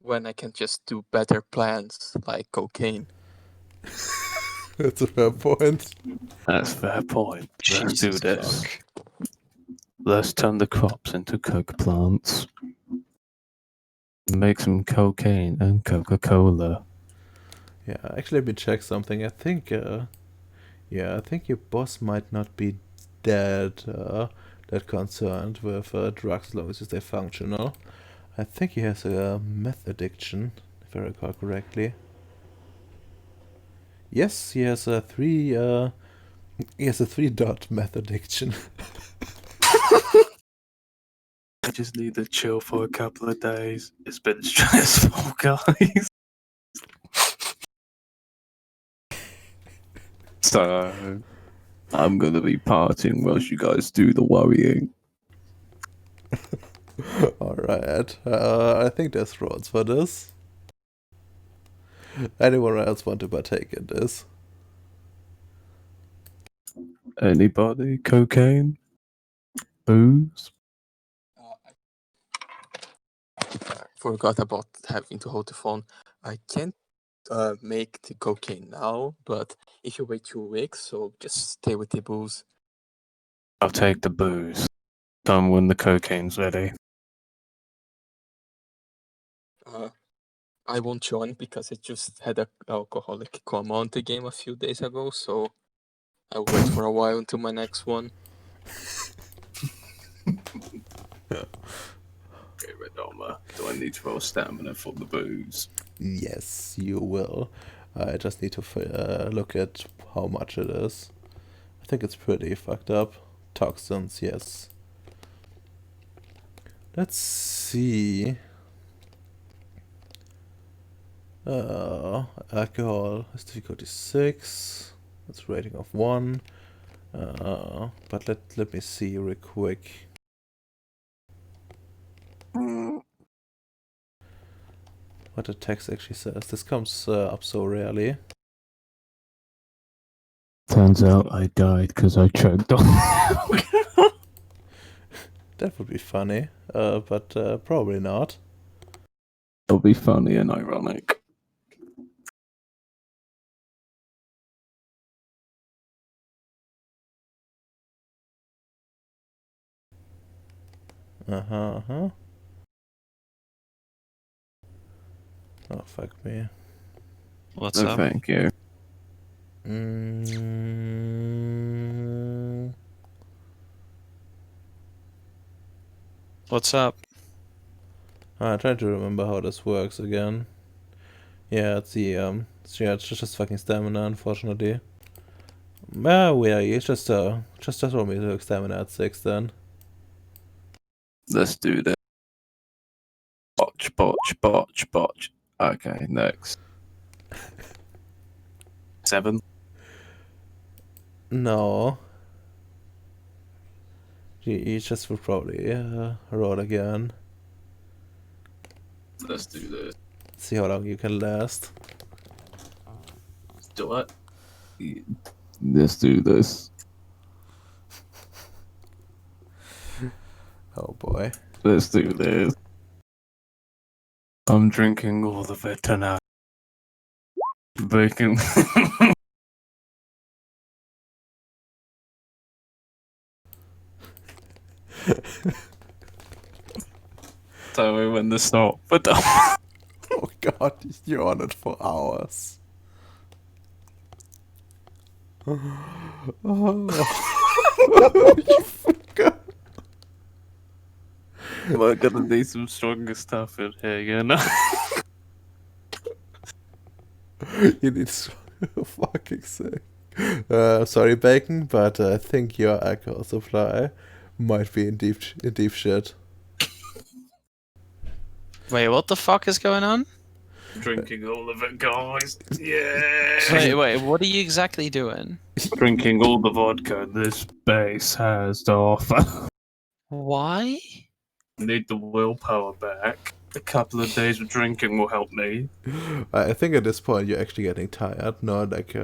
when I can just do better plans like cocaine? That's a fair point. That's a fair point. Let's do Jesus this. fuck. Let's turn the crops into coke plants. Make some cocaine and Coca-Cola. Yeah, actually, let me check something. I think, I think your boss might not be that concerned with drugs as long as you stay functional. I think he has a meth addiction, if I recall correctly. Yes, he has a three dot meth addiction. I just need to chill for a couple of days. It's been stressful, guys. So, I'm gonna be partying whilst you guys do the worrying. Alright, I think there's roads for this. Anyone else want to partake in this? Anybody? Cocaine? Booze? I forgot about having to hold the phone. I can't make the cocaine now, but if you wait 2 weeks, so just stay with the booze. I'll take the booze. Come when the cocaine's ready. I won't join because I just had a alcoholic Monte game a few days ago, so I'll wait for a while until my next one. Okay, Redoma. Do I need to roll stamina for the booze? Yes, you will. I just need to look at how much it is. I think it's pretty fucked up. Toxins, yes. Let's see. Alcohol is difficulty 6. That's rating of 1. But let me see real quick. What the text actually says. This comes up so rarely. Turns out I died because I choked on. That would be funny, but probably not. It'll be funny and ironic. Uh-huh. Oh, fuck me. What's No, up? thank you. What's up? I'm trying to remember how this works again. Yeah, it's it's just fucking stamina, unfortunately. Yeah, you just roll me to stamina at 6 then. Let's do this. Botch. Okay, next. 7. No. You just will probably roll again. Let's do this. See how long you can last. Do it. Let's do this. Oh boy. Let's do this. I'm drinking all of it tonight. Bacon. Tell me when to stop. But Oh god, you're on it for hours. Oh, you fucker. we're gonna need some stronger stuff in here, you know? You need to fucking sick. Sorry, Bacon, but I think your alcohol supply might be in deep shit. Wait, what the fuck is going on? Drinking all of it, guys. Yeah. Wait, what are you exactly doing? Drinking all the vodka this base has to offer. Why? Need the willpower back. A couple of days of drinking will help me. I think at this point you're actually getting tired, not like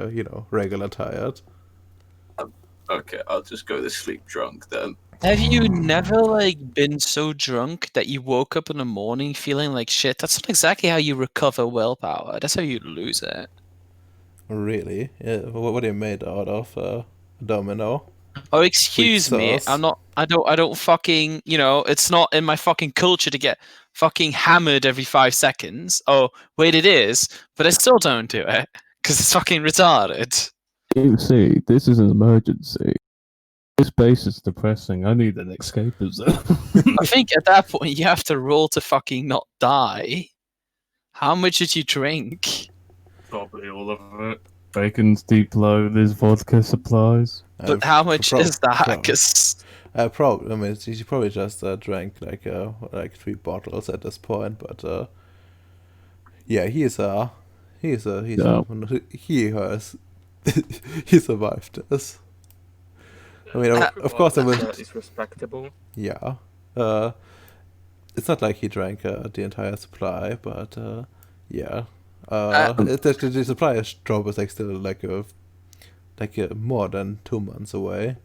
regular tired. Okay, I'll just go to sleep drunk then. Have you never like been so drunk that you woke up in the morning feeling like shit? That's not exactly how you recover willpower. That's how you lose it. Really? Yeah. What are you made out of? Domino. Oh, excuse me. sauce. I don't fucking. It's not in my fucking culture to get fucking hammered every 5 seconds. Oh, wait, it is, but I still don't do it because it's fucking retarded. You see, this is an emergency. This base is depressing. I need an escapism. I think at that point you have to roll to fucking not die. How much did you drink? Probably all of it. Bacon's deep low. There's vodka supplies. But how much is that? prob- 'Cause I mean, she probably just drank like 3 bottles at this point, but yeah, he has he survived this. I mean, of course, I would. It's respectable. Yeah, it's not like he drank the entire supply, but yeah, the supply drop is like still like more than 2 months away.